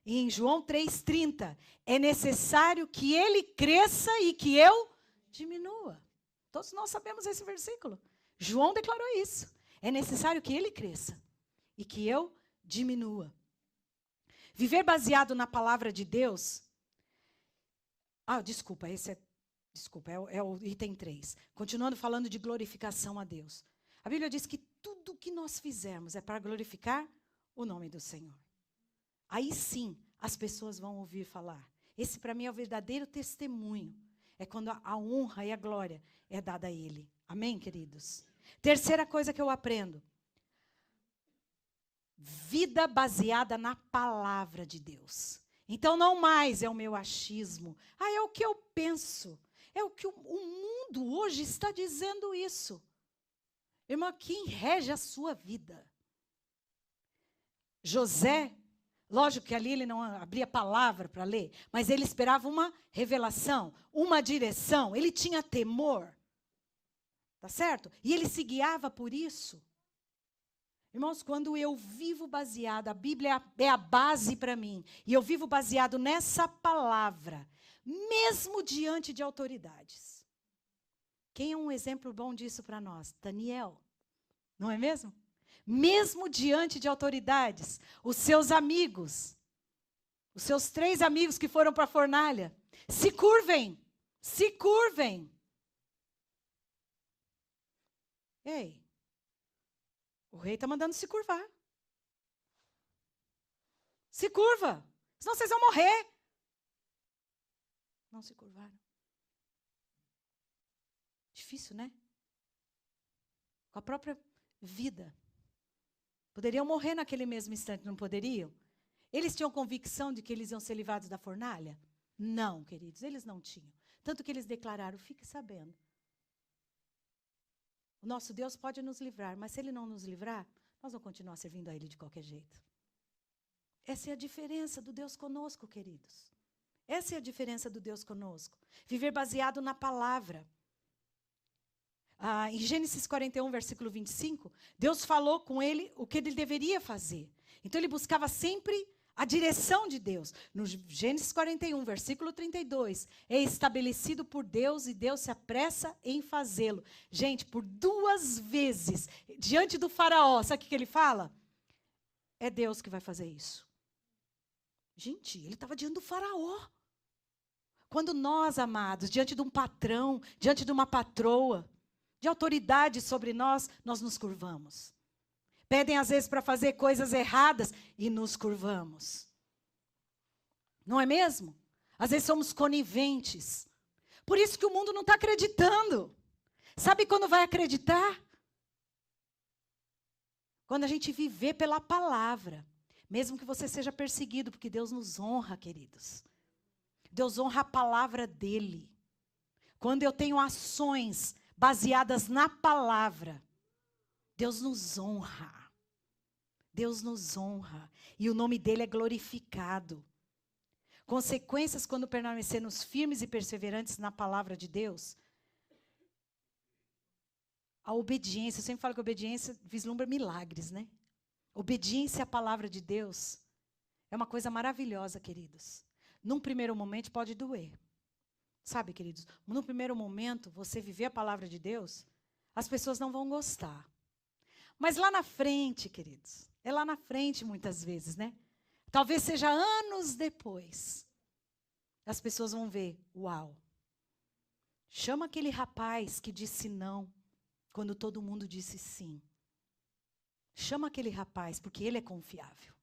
em João 3,30, é necessário que ele cresça e que eu diminua. Todos nós sabemos esse versículo. João declarou isso. É necessário que ele cresça e que eu diminua. Viver baseado na palavra de Deus. Desculpa, é o item 3. Continuando falando de glorificação a Deus. A Bíblia diz que tudo que nós fizermos é para glorificar o nome do Senhor. Aí sim, as pessoas vão ouvir falar. Esse para mim é o verdadeiro testemunho. É quando a honra e a glória é dada a Ele. Amém, queridos? Terceira coisa que eu aprendo. Vida baseada na palavra de Deus. Então não mais é o meu achismo. É o que eu penso. É o que o mundo hoje está dizendo isso. Irmã, quem rege a sua vida? José, lógico que ali ele não abria palavra para ler, mas ele esperava uma revelação, uma direção. Ele tinha temor. Tá certo? E ele se guiava por isso. Irmãos, quando eu vivo baseado, a Bíblia é a base para mim, e eu vivo baseado nessa palavra, mesmo diante de autoridades. Quem é um exemplo bom disso para nós? Daniel, não é mesmo? Mesmo diante de autoridades, os seus amigos, os seus 3 amigos que foram para a fornalha, se curvem, se curvem. Ei, o rei está mandando se curvar. Se curva, senão vocês vão morrer. Não se curvaram. Difícil, né? Com a própria vida. Poderiam morrer naquele mesmo instante, não poderiam? Eles tinham convicção de que eles iam ser livrados da fornalha? Não, queridos, eles não tinham. Tanto que eles declararam, fique sabendo. O nosso Deus pode nos livrar, mas se Ele não nos livrar, nós vamos continuar servindo a Ele de qualquer jeito. Essa é a diferença do Deus conosco, queridos. Essa é a diferença do Deus conosco. Viver baseado na palavra. Em Gênesis 41, versículo 25, Deus falou com ele o que ele deveria fazer. Então ele buscava sempre a direção de Deus. No Gênesis 41, versículo 32, é estabelecido por Deus e Deus se apressa em fazê-lo. Gente, por 2 vezes, diante do faraó, sabe o que ele fala? É Deus que vai fazer isso. Gente, ele estava diante do faraó. Quando nós, amados, diante de um patrão, diante de uma patroa, de autoridade sobre nós, nós nos curvamos. Pedem às vezes para fazer coisas erradas e nos curvamos. Não é mesmo? Às vezes somos coniventes. Por isso que o mundo não está acreditando. Sabe quando vai acreditar? Quando a gente viver pela palavra. Mesmo que você seja perseguido, porque Deus nos honra, queridos. Deus honra a palavra dele. Quando eu tenho ações baseadas na palavra, Deus nos honra. Deus nos honra. E o nome dele é glorificado. Consequências quando permanecermos firmes e perseverantes na palavra de Deus. A obediência, eu sempre falo que a obediência vislumbra milagres, né? Obediência à palavra de Deus é uma coisa maravilhosa, queridos. Num primeiro momento pode doer. Sabe, queridos, no primeiro momento, você viver a palavra de Deus, as pessoas não vão gostar. Mas lá na frente, queridos, é lá na frente muitas vezes, né? Talvez seja anos depois, as pessoas vão ver, uau, chama aquele rapaz que disse não, quando todo mundo disse sim. Chama aquele rapaz, porque ele é confiável.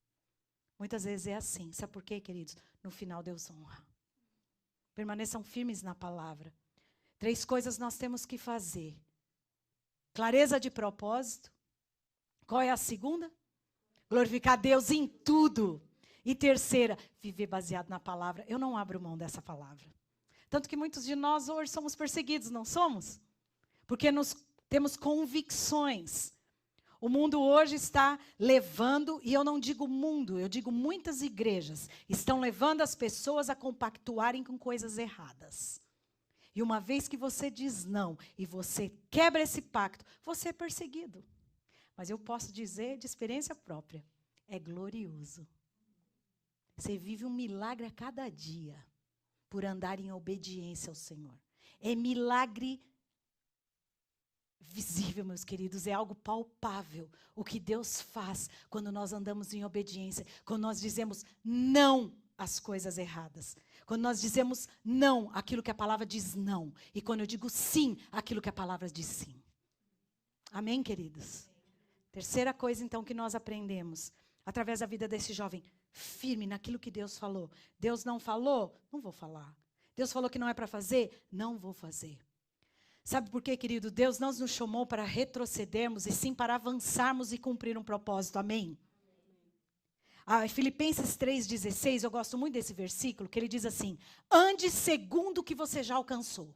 Muitas vezes é assim. Sabe por quê, queridos? No final, Deus honra. Permaneçam firmes na palavra. 3 coisas nós temos que fazer. Clareza de propósito. Qual é a segunda? Glorificar Deus em tudo. E terceira, viver baseado na palavra. Eu não abro mão dessa palavra. Tanto que muitos de nós hoje somos perseguidos, não somos? Porque temos convicções. O mundo hoje está levando, e eu não digo mundo, eu digo muitas igrejas, estão levando as pessoas a compactuarem com coisas erradas. E uma vez que você diz não, e você quebra esse pacto, você é perseguido. Mas eu posso dizer de experiência própria, é glorioso. Você vive um milagre a cada dia, por andar em obediência ao Senhor. É milagre visível, meus queridos, é algo palpável o que Deus faz quando nós andamos em obediência, quando nós dizemos não às coisas erradas, quando nós dizemos não àquilo que a palavra diz não, e quando eu digo sim àquilo que a palavra diz sim. Amém, queridos? Terceira coisa, então, que nós aprendemos, através da vida desse jovem, firme naquilo que Deus falou. Deus não falou? Não vou falar. Deus falou que não é para fazer? Não vou fazer. Sabe por quê, querido? Deus não nos chamou para retrocedermos, e sim para avançarmos e cumprir um propósito. Amém? Filipenses 3,16, eu gosto muito desse versículo, que ele diz assim: ande segundo o que você já alcançou.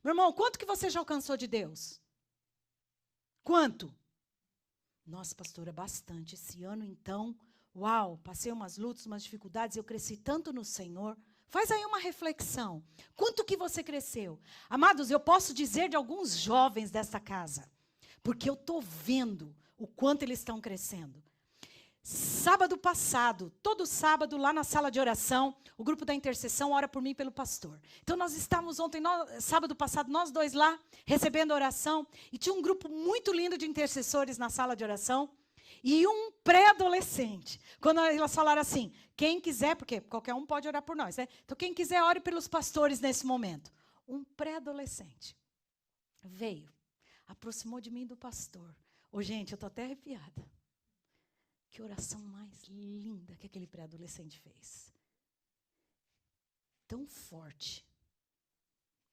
Meu irmão, quanto que você já alcançou de Deus? Quanto? Nossa, pastora, bastante. Esse ano, então, uau, passei umas lutas, umas dificuldades, eu cresci tanto no Senhor. Faz aí uma reflexão. Quanto que você cresceu? Amados, eu posso dizer de alguns jovens desta casa, porque eu estou vendo o quanto eles estão crescendo. Sábado passado, todo sábado, lá na sala de oração, o grupo da intercessão ora por mim e pelo pastor. Então, nós estávamos ontem, sábado passado, nós dois lá, recebendo oração, e tinha um grupo muito lindo de intercessores na sala de oração, e um pré-adolescente. Quando elas falaram assim, quem quiser, porque qualquer um pode orar por nós, né? Então, quem quiser, ore pelos pastores nesse momento. Um pré-adolescente veio, aproximou de mim e do pastor. Ô, gente, eu estou até arrepiada. Que oração mais linda que aquele pré-adolescente fez. Tão forte.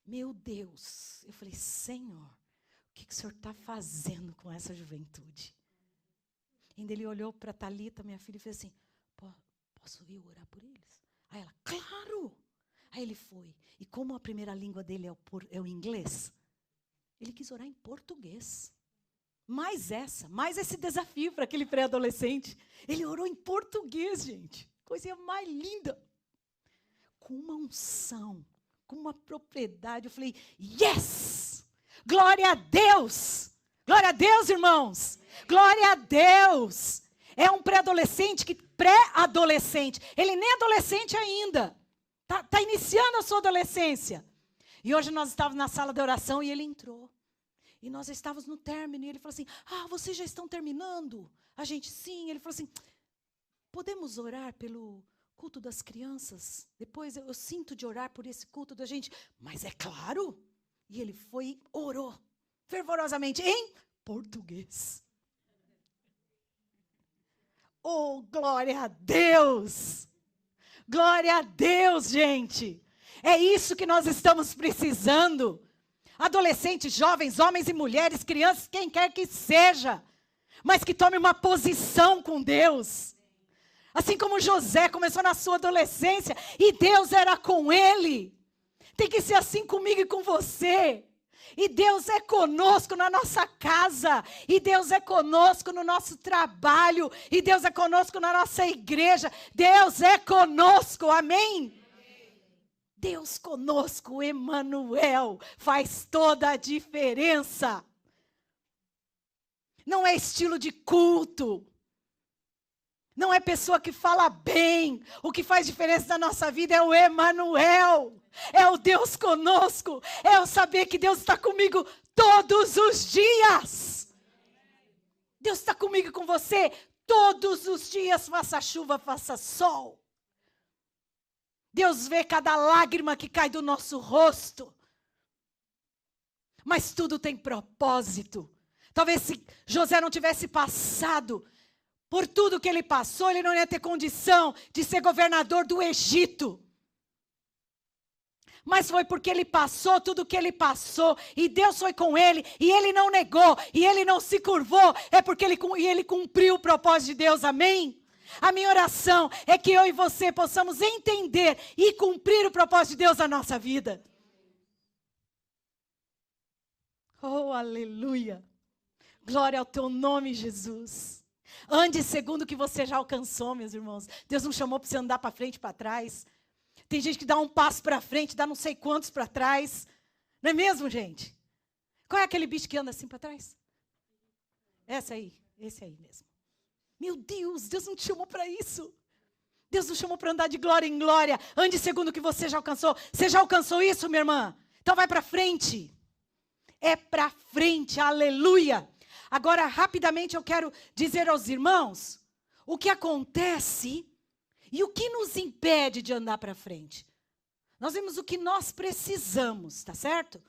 Meu Deus. Eu falei, Senhor, o que o Senhor está fazendo com essa juventude? Ainda ele olhou para a Thalita, minha filha, e fez assim, posso ir orar por eles? Aí ela, claro! Aí ele foi. E como a primeira língua dele é o inglês, ele quis orar em português. Mais esse desafio para aquele pré-adolescente. Ele orou em português, gente. Coisa mais linda. Com uma unção, com uma propriedade. Eu falei, yes! Glória a Deus! Glória a Deus, irmãos! Glória a Deus! É um pré-adolescente, ele nem é adolescente ainda. Tá iniciando a sua adolescência. E hoje nós estávamos na sala de oração e ele entrou. E nós estávamos no término, e ele falou assim, vocês já estão terminando? A gente, sim. Ele falou assim, podemos orar pelo culto das crianças? Depois eu sinto de orar por esse culto da gente. Mas é claro. E ele foi e orou fervorosamente em português. Oh, glória a Deus! Glória a Deus, gente! É isso que nós estamos precisando. Adolescentes, jovens, homens e mulheres, crianças, quem quer que seja, mas que tome uma posição com Deus. Assim como José começou na sua adolescência e Deus era com ele. Tem que ser assim comigo e com você. E Deus é conosco na nossa casa. E Deus é conosco no nosso trabalho. E Deus é conosco na nossa igreja. Deus é conosco, amém? Deus conosco, Emanuel, faz toda a diferença. Não é estilo de culto. Não é pessoa que fala bem. O que faz diferença na nossa vida é o Emanuel. É o Deus conosco. É o saber que Deus está comigo todos os dias. Deus está comigo e com você todos os dias, faça chuva, faça sol. Deus vê cada lágrima que cai do nosso rosto. Mas tudo tem propósito. Talvez se José não tivesse passado por tudo que ele passou, ele não ia ter condição de ser governador do Egito. Mas foi porque ele passou tudo o que ele passou, e Deus foi com ele, e ele não negou, e ele não se curvou, é porque ele cumpriu o propósito de Deus, amém? A minha oração é que eu e você possamos entender e cumprir o propósito de Deus na nossa vida. Oh, aleluia! Glória ao teu nome, Jesus. Ande segundo o que você já alcançou, meus irmãos. Deus não chamou para você andar para frente e para trás. Tem gente que dá um passo para frente, dá não sei quantos para trás. Não é mesmo, gente? Qual é aquele bicho que anda assim para trás? Esse aí mesmo. Meu Deus, Deus não te chamou para isso. Deus nos chamou para andar de glória em glória. Ande segundo o que você já alcançou. Você já alcançou isso, minha irmã? Então vai para frente. É para frente, aleluia. Agora, rapidamente, eu quero dizer aos irmãos o que acontece e o que nos impede de andar para frente. Nós vimos o que nós precisamos, tá certo?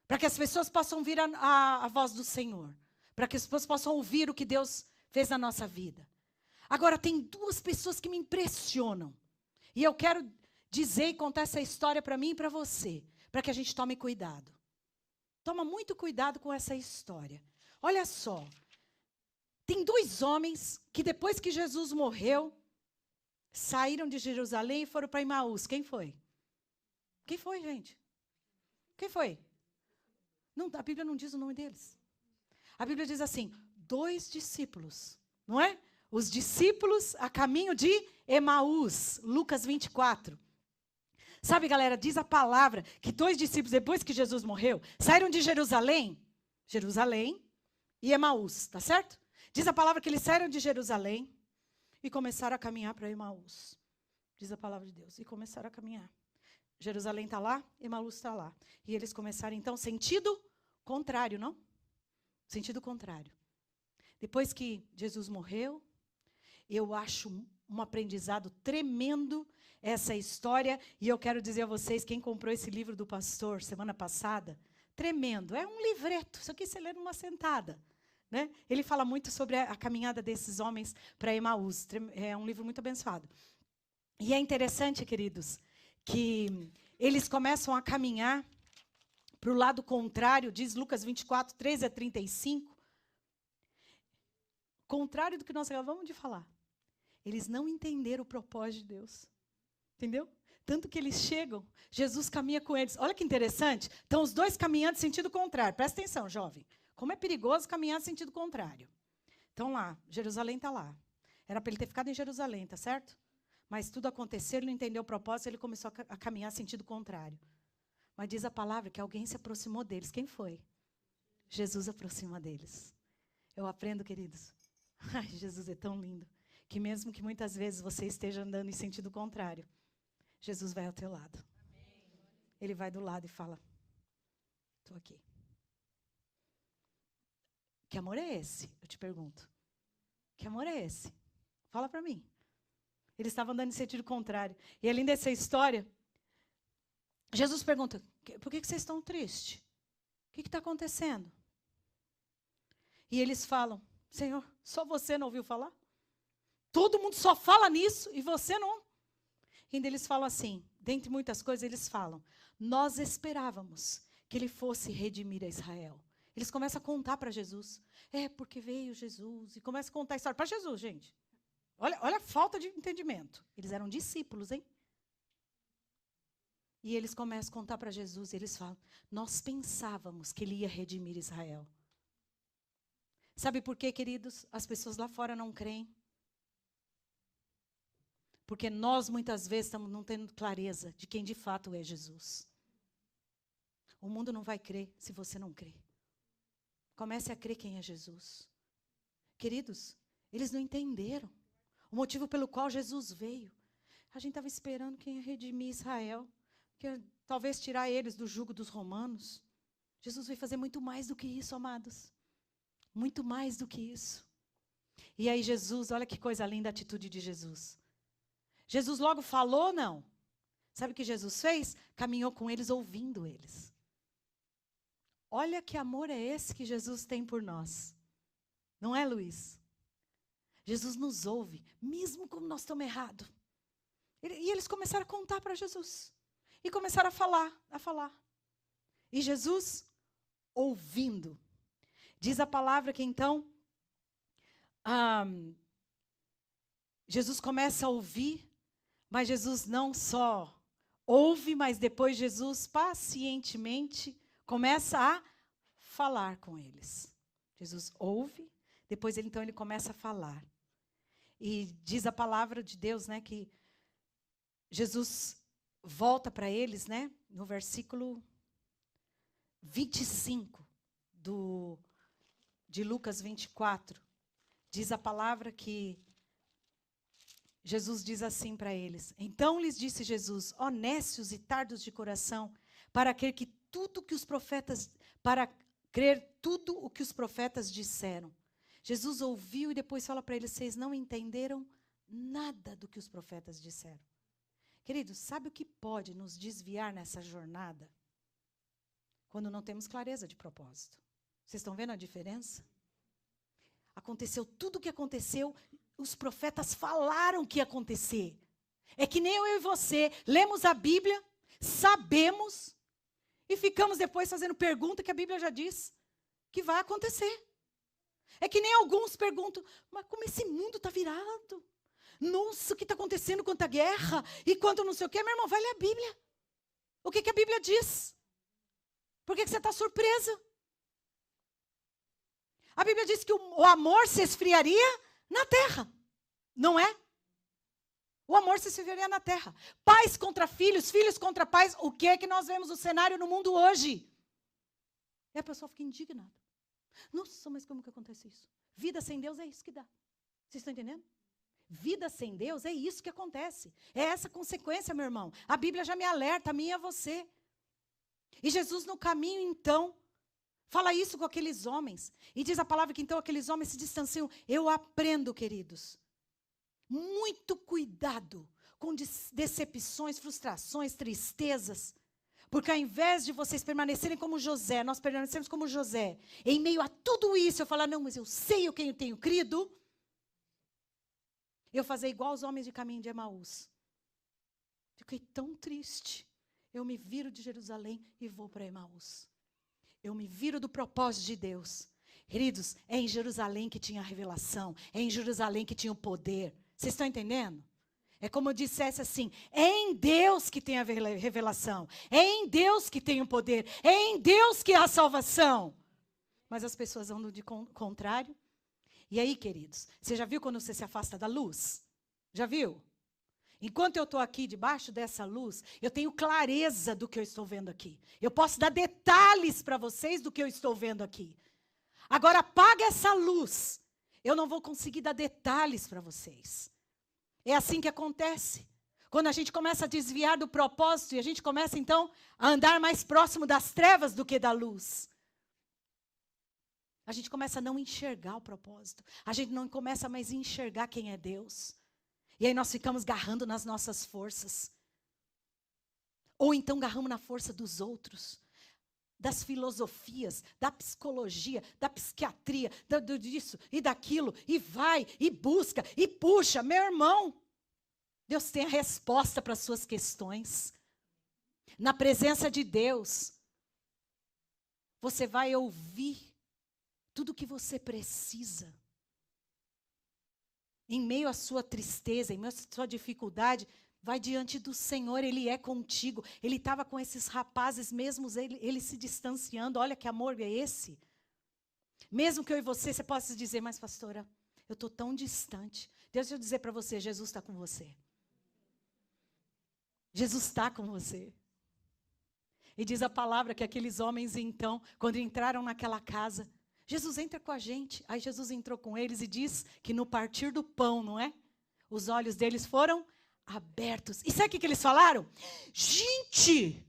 Para que as pessoas possam ouvir a voz do Senhor. Para que as pessoas possam ouvir o que Deus fez na nossa vida. Agora, tem duas pessoas que me impressionam. E eu quero dizer e contar essa história para mim e para você, para que a gente tome cuidado. Toma muito cuidado com essa história. Olha só. Tem dois homens que depois que Jesus morreu, saíram de Jerusalém e foram para Emaús. Quem foi? Quem foi, gente? Quem foi? Não, a Bíblia não diz o nome deles. A Bíblia diz assim, 2 discípulos, não é? Os discípulos a caminho de Emaús, Lucas 24. Sabe, galera, diz a palavra que 2 discípulos, depois que Jesus morreu, saíram de Jerusalém e Emaús, tá certo? Diz a palavra que eles saíram de Jerusalém e começaram a caminhar para Emaús. Diz a palavra de Deus. E começaram a caminhar. Jerusalém está lá, Emaús está lá. E eles começaram, então, sentido contrário, não? Sentido contrário. Depois que Jesus morreu, eu acho um aprendizado tremendo essa história. E eu quero dizer a vocês, quem comprou esse livro do pastor semana passada, tremendo. É um livreto, isso aqui você lê numa sentada. Né? Ele fala muito sobre a caminhada desses homens para Emaús. É um livro muito abençoado. E é interessante, queridos, que eles começam a caminhar para o lado contrário, diz Lucas 24, 13 a 35. Contrário do que nós acabamos de falar. Eles não entenderam o propósito de Deus. Entendeu? Tanto que eles chegam, Jesus caminha com eles. Olha que interessante. Estão os dois caminhando em sentido contrário. Presta atenção, jovem. Como é perigoso caminhar em sentido contrário. Então lá, Jerusalém está lá. Era para ele ter ficado em Jerusalém, tá certo? Mas tudo aconteceu, ele não entendeu o propósito, ele começou a caminhar em sentido contrário. Mas diz a palavra que alguém se aproximou deles. Quem foi? Jesus aproxima deles. Eu aprendo, queridos. Ai, Jesus é tão lindo. Que mesmo que muitas vezes você esteja andando em sentido contrário, Jesus vai ao teu lado. Ele vai do lado e fala, estou aqui. Que amor é esse? Eu te pergunto. Que amor é esse? Fala para mim. Eles estavam andando em sentido contrário. E além dessa história, Jesus pergunta, por que vocês estão tristes? O que está acontecendo? E eles falam, Senhor, só você não ouviu falar? Todo mundo só fala nisso e você não. E ainda eles falam assim, dentre muitas coisas, eles falam, nós esperávamos que ele fosse redimir a Israel. Eles começam a contar para Jesus. É, porque veio Jesus. E começam a contar a história para Jesus, gente. Olha a falta de entendimento. Eles eram discípulos, hein? E eles começam a contar para Jesus. E eles falam, nós pensávamos que ele ia redimir Israel. Sabe por quê, queridos? As pessoas lá fora não creem. Porque nós, muitas vezes, estamos não tendo clareza de quem de fato é Jesus. O mundo não vai crer se você não crer. Comece a crer quem é Jesus. Queridos, eles não entenderam o motivo pelo qual Jesus veio. A gente estava esperando quem ia redimir Israel, que ia, talvez tirar eles do jugo dos romanos. Jesus veio fazer muito mais do que isso, amados. Muito mais do que isso. E aí Jesus, olha que coisa linda a atitude de Jesus. Jesus logo falou, não. Sabe o que Jesus fez? Caminhou com eles, ouvindo eles. Olha que amor é esse que Jesus tem por nós. Não é, Luiz? Jesus nos ouve, mesmo como nós estamos errados. E eles começaram a contar para Jesus. E começaram a falar. E Jesus, ouvindo. Diz a palavra que então, Jesus começa a ouvir, mas Jesus não só ouve, mas depois Jesus pacientemente começa a falar com eles. Jesus ouve, depois ele começa a falar. E diz a palavra de Deus, né, que Jesus volta para eles, né, no versículo 25 de Lucas 24. Diz a palavra que Jesus diz assim para eles. Então lhes disse Jesus, ó nécios e tardos de coração, para crer tudo o que os profetas disseram. Jesus ouviu e depois fala para eles, vocês não entenderam nada do que os profetas disseram. Queridos, sabe o que pode nos desviar nessa jornada? Quando não temos clareza de propósito. Vocês estão vendo a diferença? Aconteceu tudo o que aconteceu, os profetas falaram que ia acontecer. É que nem eu e você, lemos a Bíblia, sabemos, e ficamos depois fazendo pergunta que a Bíblia já diz que vai acontecer. É que nem alguns perguntam, mas como esse mundo está virado? Nossa, o que está acontecendo quanto a guerra? E quanto não sei o quê? Meu irmão, vai ler a Bíblia. O que a Bíblia diz? Por que você está surpresa? A Bíblia diz que o amor se esfriaria na terra, não é? O amor se esfriaria na terra. Pais contra filhos, filhos contra pais. O que é que nós vemos no cenário no mundo hoje? E a pessoa fica indignada. Nossa, mas como que acontece isso? Vida sem Deus é isso que dá. Vocês estão entendendo? Vida sem Deus é isso que acontece. É essa consequência, meu irmão. A Bíblia já me alerta, a mim e a você. E Jesus no caminho, então, fala isso com aqueles homens. E diz a palavra que então aqueles homens se distanciam. Eu aprendo, queridos. Muito cuidado com decepções, frustrações, tristezas. Porque ao invés de vocês permanecerem como José, nós permanecemos como José. Em meio a tudo isso, eu falar, não, mas eu sei o que eu tenho crido. Eu fazer igual os homens de caminho de Emaús. Fiquei tão triste. Eu me viro de Jerusalém e vou para Emaús. Eu me viro do propósito de Deus. Queridos, é em Jerusalém que tinha a revelação. É em Jerusalém que tinha o poder. Vocês estão entendendo? É como eu dissesse assim, é em Deus que tem a revelação. É em Deus que tem o poder. É em Deus que há a salvação. Mas as pessoas andam de contrário. E aí, queridos, você já viu quando você se afasta da luz? Já viu? Enquanto eu estou aqui debaixo dessa luz, eu tenho clareza do que eu estou vendo aqui. Eu posso dar detalhes para vocês do que eu estou vendo aqui. Agora, apaga essa luz. Eu não vou conseguir dar detalhes para vocês. É assim que acontece. Quando a gente começa a desviar do propósito e a gente começa, então, a andar mais próximo das trevas do que da luz. A gente começa a não enxergar o propósito. A gente não começa mais a enxergar quem é Deus. E aí nós ficamos garrando nas nossas forças. Ou então garramos na força dos outros. Das filosofias, da psicologia, da psiquiatria, disso e daquilo. E vai, e busca, e puxa. Meu irmão, Deus tem a resposta para as suas questões. Na presença de Deus, você vai ouvir tudo o que você precisa. Em meio à sua tristeza, em meio à sua dificuldade, vai diante do Senhor, Ele é contigo. Ele estava com esses rapazes, mesmo ele se distanciando. Olha que amor é esse. Mesmo que eu e você possa dizer, mas pastora, eu estou tão distante. Deixa eu dizer para você, Jesus está com você. Jesus está com você. E diz a palavra que aqueles homens, então, quando entraram naquela casa, Jesus entra com a gente. Aí Jesus entrou com eles e diz que no partir do pão, não é? Os olhos deles foram abertos. E sabe o que eles falaram? Gente,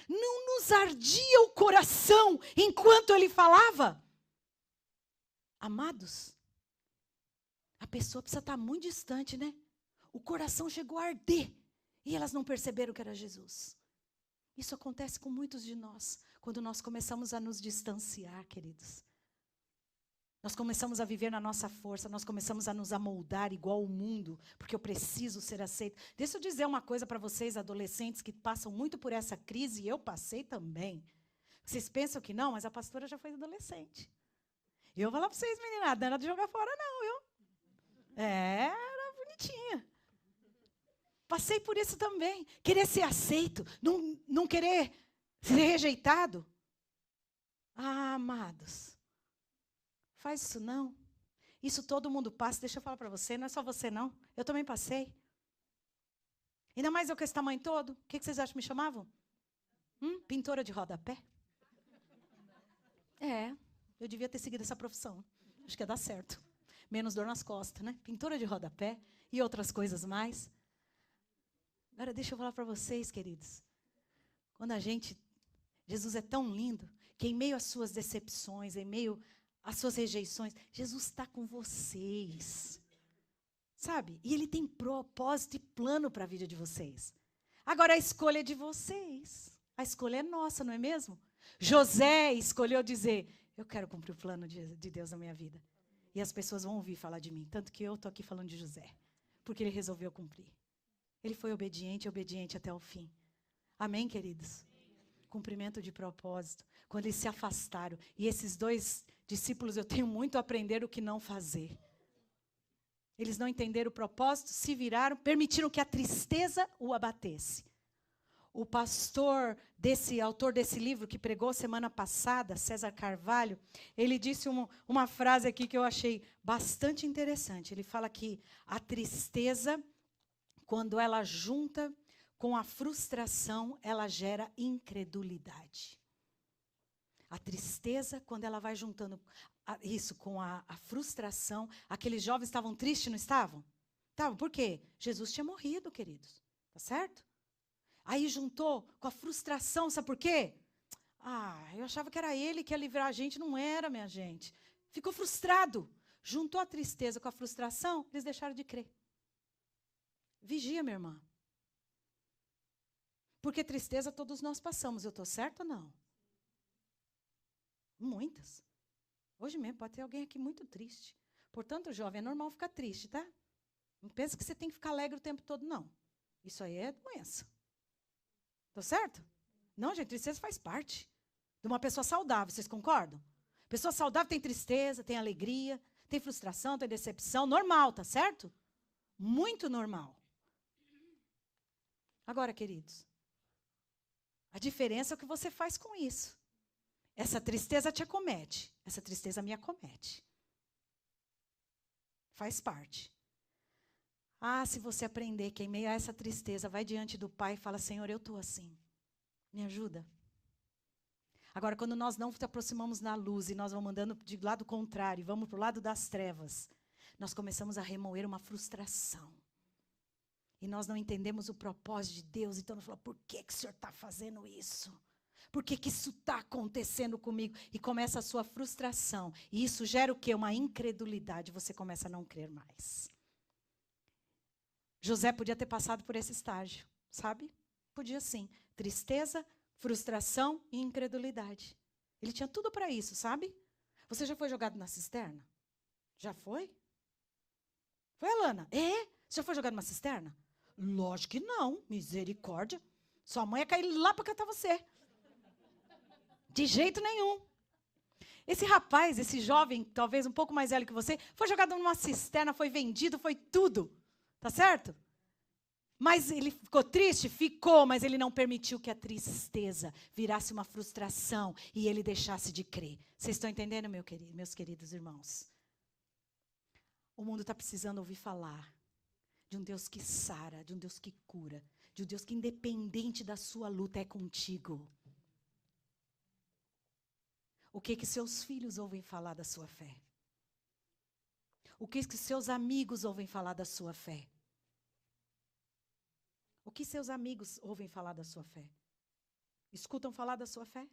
não nos ardia o coração enquanto ele falava? Amados, a pessoa precisa estar muito distante, né? O coração chegou a arder. E elas não perceberam que era Jesus. Isso acontece com muitos de nós, quando nós começamos a nos distanciar, queridos. Nós começamos a viver na nossa força, nós começamos a nos amoldar igual o mundo, porque eu preciso ser aceito. Deixa eu dizer uma coisa para vocês, adolescentes, que passam muito por essa crise, e eu passei também. Vocês pensam que não, mas a pastora já foi adolescente. E eu vou falar para vocês, meninas, não era de jogar fora não, viu? Era bonitinha. Passei por isso também. Querer ser aceito, não querer ser rejeitado. Ah, amados. Faz isso não. Isso todo mundo passa. Deixa eu falar para você, não é só você não. Eu também passei. Ainda mais eu com esse tamanho todo. O que vocês acham que me chamavam? Pintora de rodapé? Eu devia ter seguido essa profissão. Acho que ia dar certo. Menos dor nas costas, né? Pintora de rodapé e outras coisas mais. Agora deixa eu falar para vocês, queridos. Quando Jesus é tão lindo, que em meio às suas decepções, em meio às suas rejeições, Jesus está com vocês. Sabe? E Ele tem propósito e plano para a vida de vocês. Agora a escolha é de vocês. A escolha é nossa, não é mesmo? José escolheu dizer, eu quero cumprir o plano de Deus na minha vida. E as pessoas vão ouvir falar de mim. Tanto que eu estou aqui falando de José. Porque ele resolveu cumprir. Ele foi obediente, obediente até o fim. Amém, queridos? Cumprimento de propósito. Quando eles se afastaram. E esses 2 discípulos, eu tenho muito a aprender o que não fazer. Eles não entenderam o propósito, se viraram, permitiram que a tristeza o abatesse. O pastor autor desse livro, que pregou semana passada, César Carvalho, ele disse uma frase aqui que eu achei bastante interessante. Ele fala que a tristeza, quando ela junta com a frustração, ela gera incredulidade. A tristeza, quando ela vai juntando isso com a frustração, aqueles jovens estavam tristes, não estavam? Estavam, por quê? Jesus tinha morrido, queridos. Tá certo? Aí juntou com a frustração, sabe por quê? Eu achava que era ele que ia livrar a gente, não era, minha gente. Ficou frustrado. Juntou a tristeza com a frustração, eles deixaram de crer. Vigia, minha irmã. Porque tristeza todos nós passamos, eu estou certa ou não? Muitas. Hoje mesmo pode ter alguém aqui muito triste. Portanto, jovem, é normal ficar triste, tá? Não pensa que você tem que ficar alegre o tempo todo, não. Isso aí é doença. Tá certo? Não, gente, tristeza faz parte de uma pessoa saudável, vocês concordam? Pessoa saudável tem tristeza, tem alegria, tem frustração, tem decepção, normal, tá certo? Muito normal. Agora, queridos, a diferença é o que você faz com isso. Essa tristeza te acomete, essa tristeza me acomete. Faz parte. Se você aprender que em meio a essa tristeza, vai diante do Pai e fala, Senhor, eu estou assim. Me ajuda. Agora, quando nós não nos aproximamos na luz e nós vamos andando de lado contrário, vamos para o lado das trevas, nós começamos a remoer uma frustração. E nós não entendemos o propósito de Deus, então nós falamos, por que o Senhor está fazendo isso? Por que isso está acontecendo comigo? E começa a sua frustração. E isso gera o quê? Uma incredulidade. Você começa a não crer mais. José podia ter passado por esse estágio, sabe? Podia sim. Tristeza, frustração e incredulidade. Ele tinha tudo para isso, sabe? Você já foi jogado na cisterna? Já foi? Foi, Alana? Você já foi jogado numa cisterna? Lógico que não. Misericórdia. Sua mãe ia cair lá para catar você. De jeito nenhum. Esse rapaz, esse jovem, talvez um pouco mais velho que você, foi jogado numa cisterna, foi vendido, foi tudo. Tá certo? Mas ele ficou triste? Ficou, mas ele não permitiu que a tristeza virasse uma frustração e ele deixasse de crer. Vocês estão entendendo, meus queridos irmãos? O mundo está precisando ouvir falar de um Deus que sara, de um Deus que cura, de um Deus que, independente da sua luta, é contigo. O que seus filhos ouvem falar da sua fé? O que seus amigos ouvem falar da sua fé? O que seus amigos ouvem falar da sua fé? Escutam falar da sua fé?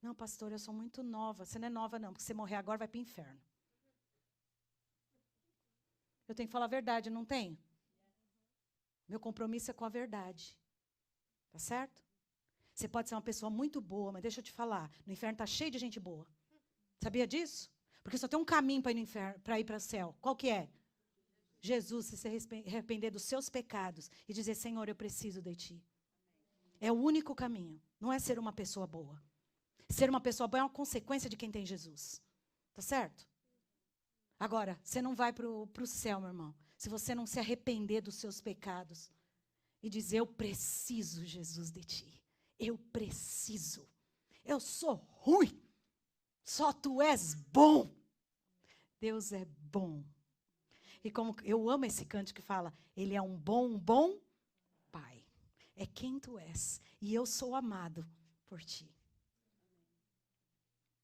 Não, pastor, eu sou muito nova. Você não é nova, não, porque se morrer agora vai para o inferno. Eu tenho que falar a verdade, não tenho? Meu compromisso é com a verdade. Tá certo? Você pode ser uma pessoa muito boa, mas deixa eu te falar, no inferno está cheio de gente boa. Sabia disso? Porque só tem um caminho para ir no inferno, para ir para o céu. Qual que é? Jesus, se arrepender dos seus pecados e dizer, Senhor, eu preciso de Ti. É o único caminho. Não é ser uma pessoa boa. Ser uma pessoa boa é uma consequência de quem tem Jesus. Tá certo? Agora, você não vai para o céu, meu irmão, se você não se arrepender dos seus pecados e dizer, eu preciso, Jesus, de Ti. Eu preciso. Eu sou ruim. Só Tu és bom. Deus é bom. E como eu amo esse canto que fala, Ele é um bom Pai. É quem Tu és. E eu sou amado por Ti.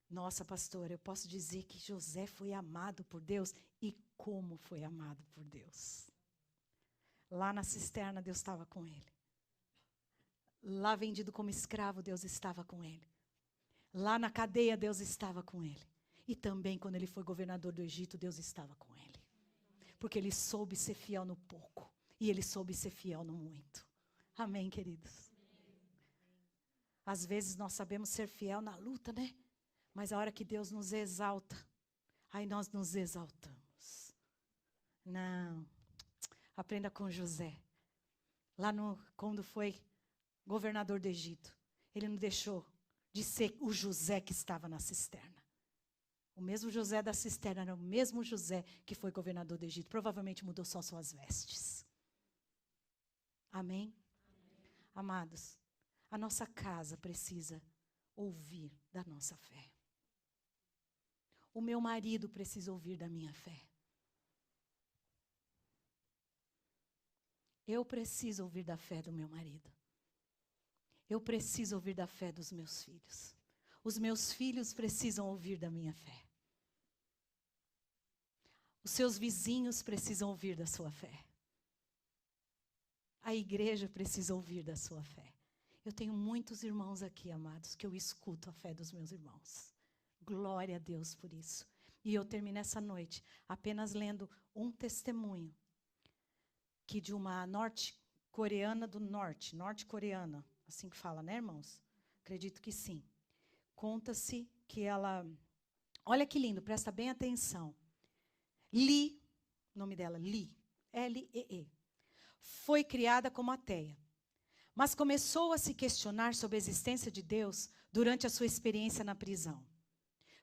Nossa, pastora, eu posso dizer que José foi amado por Deus. E como foi amado por Deus. Lá na cisterna, Deus estava com ele. Lá vendido como escravo, Deus estava com ele. Lá na cadeia, Deus estava com ele. E também quando ele foi governador do Egito, Deus estava com ele. Porque ele soube ser fiel no pouco. E ele soube ser fiel no muito. Amém, queridos? Às vezes nós sabemos ser fiel na luta, né? Mas a hora que Deus nos exalta, Aí nós nos exaltamos. Não. Aprenda com José. Quando foi governador do Egito, ele não deixou de ser o José que estava na cisterna. O mesmo José da cisterna era o mesmo José que foi governador do Egito. Provavelmente mudou só suas vestes. Amém? Amados, a nossa casa precisa ouvir da nossa fé. O meu marido precisa ouvir da minha fé. Eu preciso ouvir da fé do meu marido. Eu preciso ouvir da fé dos meus filhos. Os meus filhos precisam ouvir da minha fé. Os seus vizinhos precisam ouvir da sua fé. A igreja precisa ouvir da sua fé. Eu tenho muitos irmãos aqui, amados, que eu escuto a fé dos meus irmãos. Glória a Deus por isso. E eu termino essa noite apenas lendo um testemunho que de uma norte-coreana do norte, norte-coreana, assim que fala, né, irmãos? Acredito que sim. Conta-se que ela, olha que lindo, presta bem atenção. Lee, o nome dela, Lee, L-E-E, foi criada como ateia, mas começou a se questionar sobre a existência de Deus durante a sua experiência na prisão,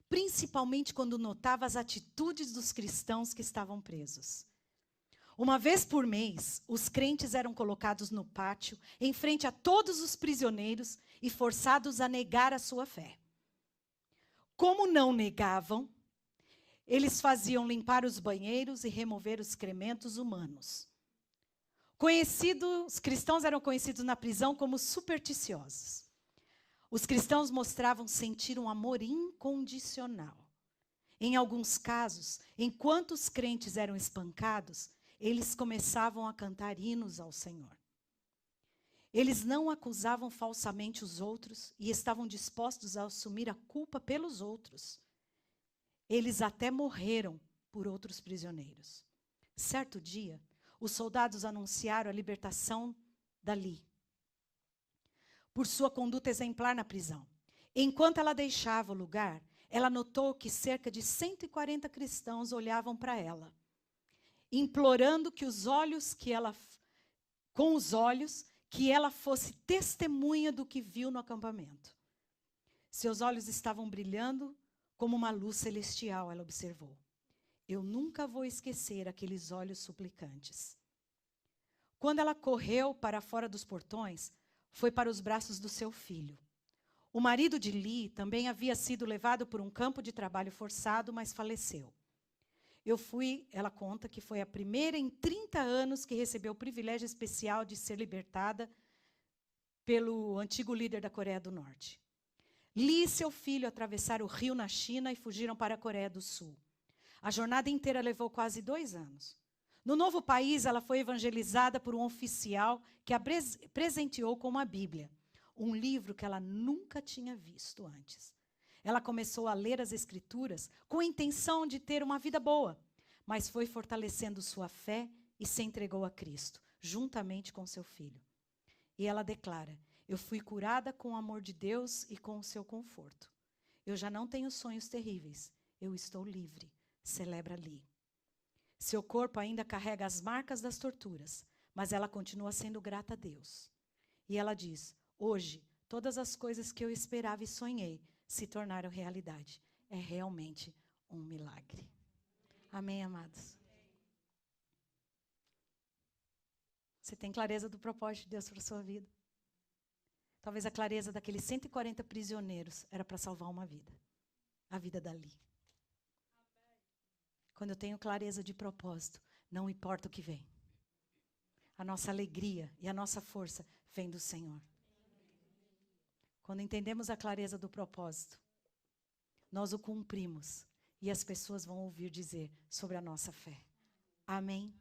principalmente quando notava as atitudes dos cristãos que estavam presos. Uma vez por mês, os crentes eram colocados no pátio, em frente a todos os prisioneiros e forçados a negar a sua fé. Como não negavam, eles faziam limpar os banheiros e remover os excrementos humanos. Os cristãos eram conhecidos na prisão como supersticiosos. Os cristãos mostravam sentir um amor incondicional. Em alguns casos, enquanto os crentes eram espancados, eles começavam a cantar hinos ao Senhor. Eles não acusavam falsamente os outros e estavam dispostos a assumir a culpa pelos outros. Eles até morreram por outros prisioneiros. Certo dia, os soldados anunciaram a libertação da Lee, por sua conduta exemplar na prisão. Enquanto ela deixava o lugar, ela notou que cerca de 140 cristãos olhavam para ela, implorando com os olhos que ela fosse testemunha do que viu no acampamento. Seus olhos estavam brilhando como uma luz celestial, ela observou. Eu nunca vou esquecer aqueles olhos suplicantes. Quando ela correu para fora dos portões, foi para os braços do seu filho. O marido de Lee também havia sido levado por um campo de trabalho forçado, mas faleceu. Ela conta que foi a primeira em 30 anos que recebeu o privilégio especial de ser libertada pelo antigo líder da Coreia do Norte. Lee e seu filho atravessaram o rio na China e fugiram para a Coreia do Sul. A jornada inteira levou quase 2 anos. No novo país, ela foi evangelizada por um oficial que a presenteou com uma Bíblia, um livro que ela nunca tinha visto antes. Ela começou a ler as Escrituras com a intenção de ter uma vida boa, mas foi fortalecendo sua fé e se entregou a Cristo, juntamente com seu filho. E ela declara: eu fui curada com o amor de Deus e com o seu conforto. Eu já não tenho sonhos terríveis, eu estou livre, celebra Lee. Seu corpo ainda carrega as marcas das torturas, mas ela continua sendo grata a Deus. E ela diz: hoje, todas as coisas que eu esperava e sonhei se tornaram realidade. É realmente um milagre. Amém, amados? Você tem clareza do propósito de Deus para a sua vida? Talvez a clareza daqueles 140 prisioneiros era para salvar uma vida. A vida da Lee. Quando eu tenho clareza de propósito, não importa o que vem. A nossa alegria e a nossa força vem do Senhor. Quando entendemos a clareza do propósito, nós o cumprimos e as pessoas vão ouvir dizer sobre a nossa fé. Amém?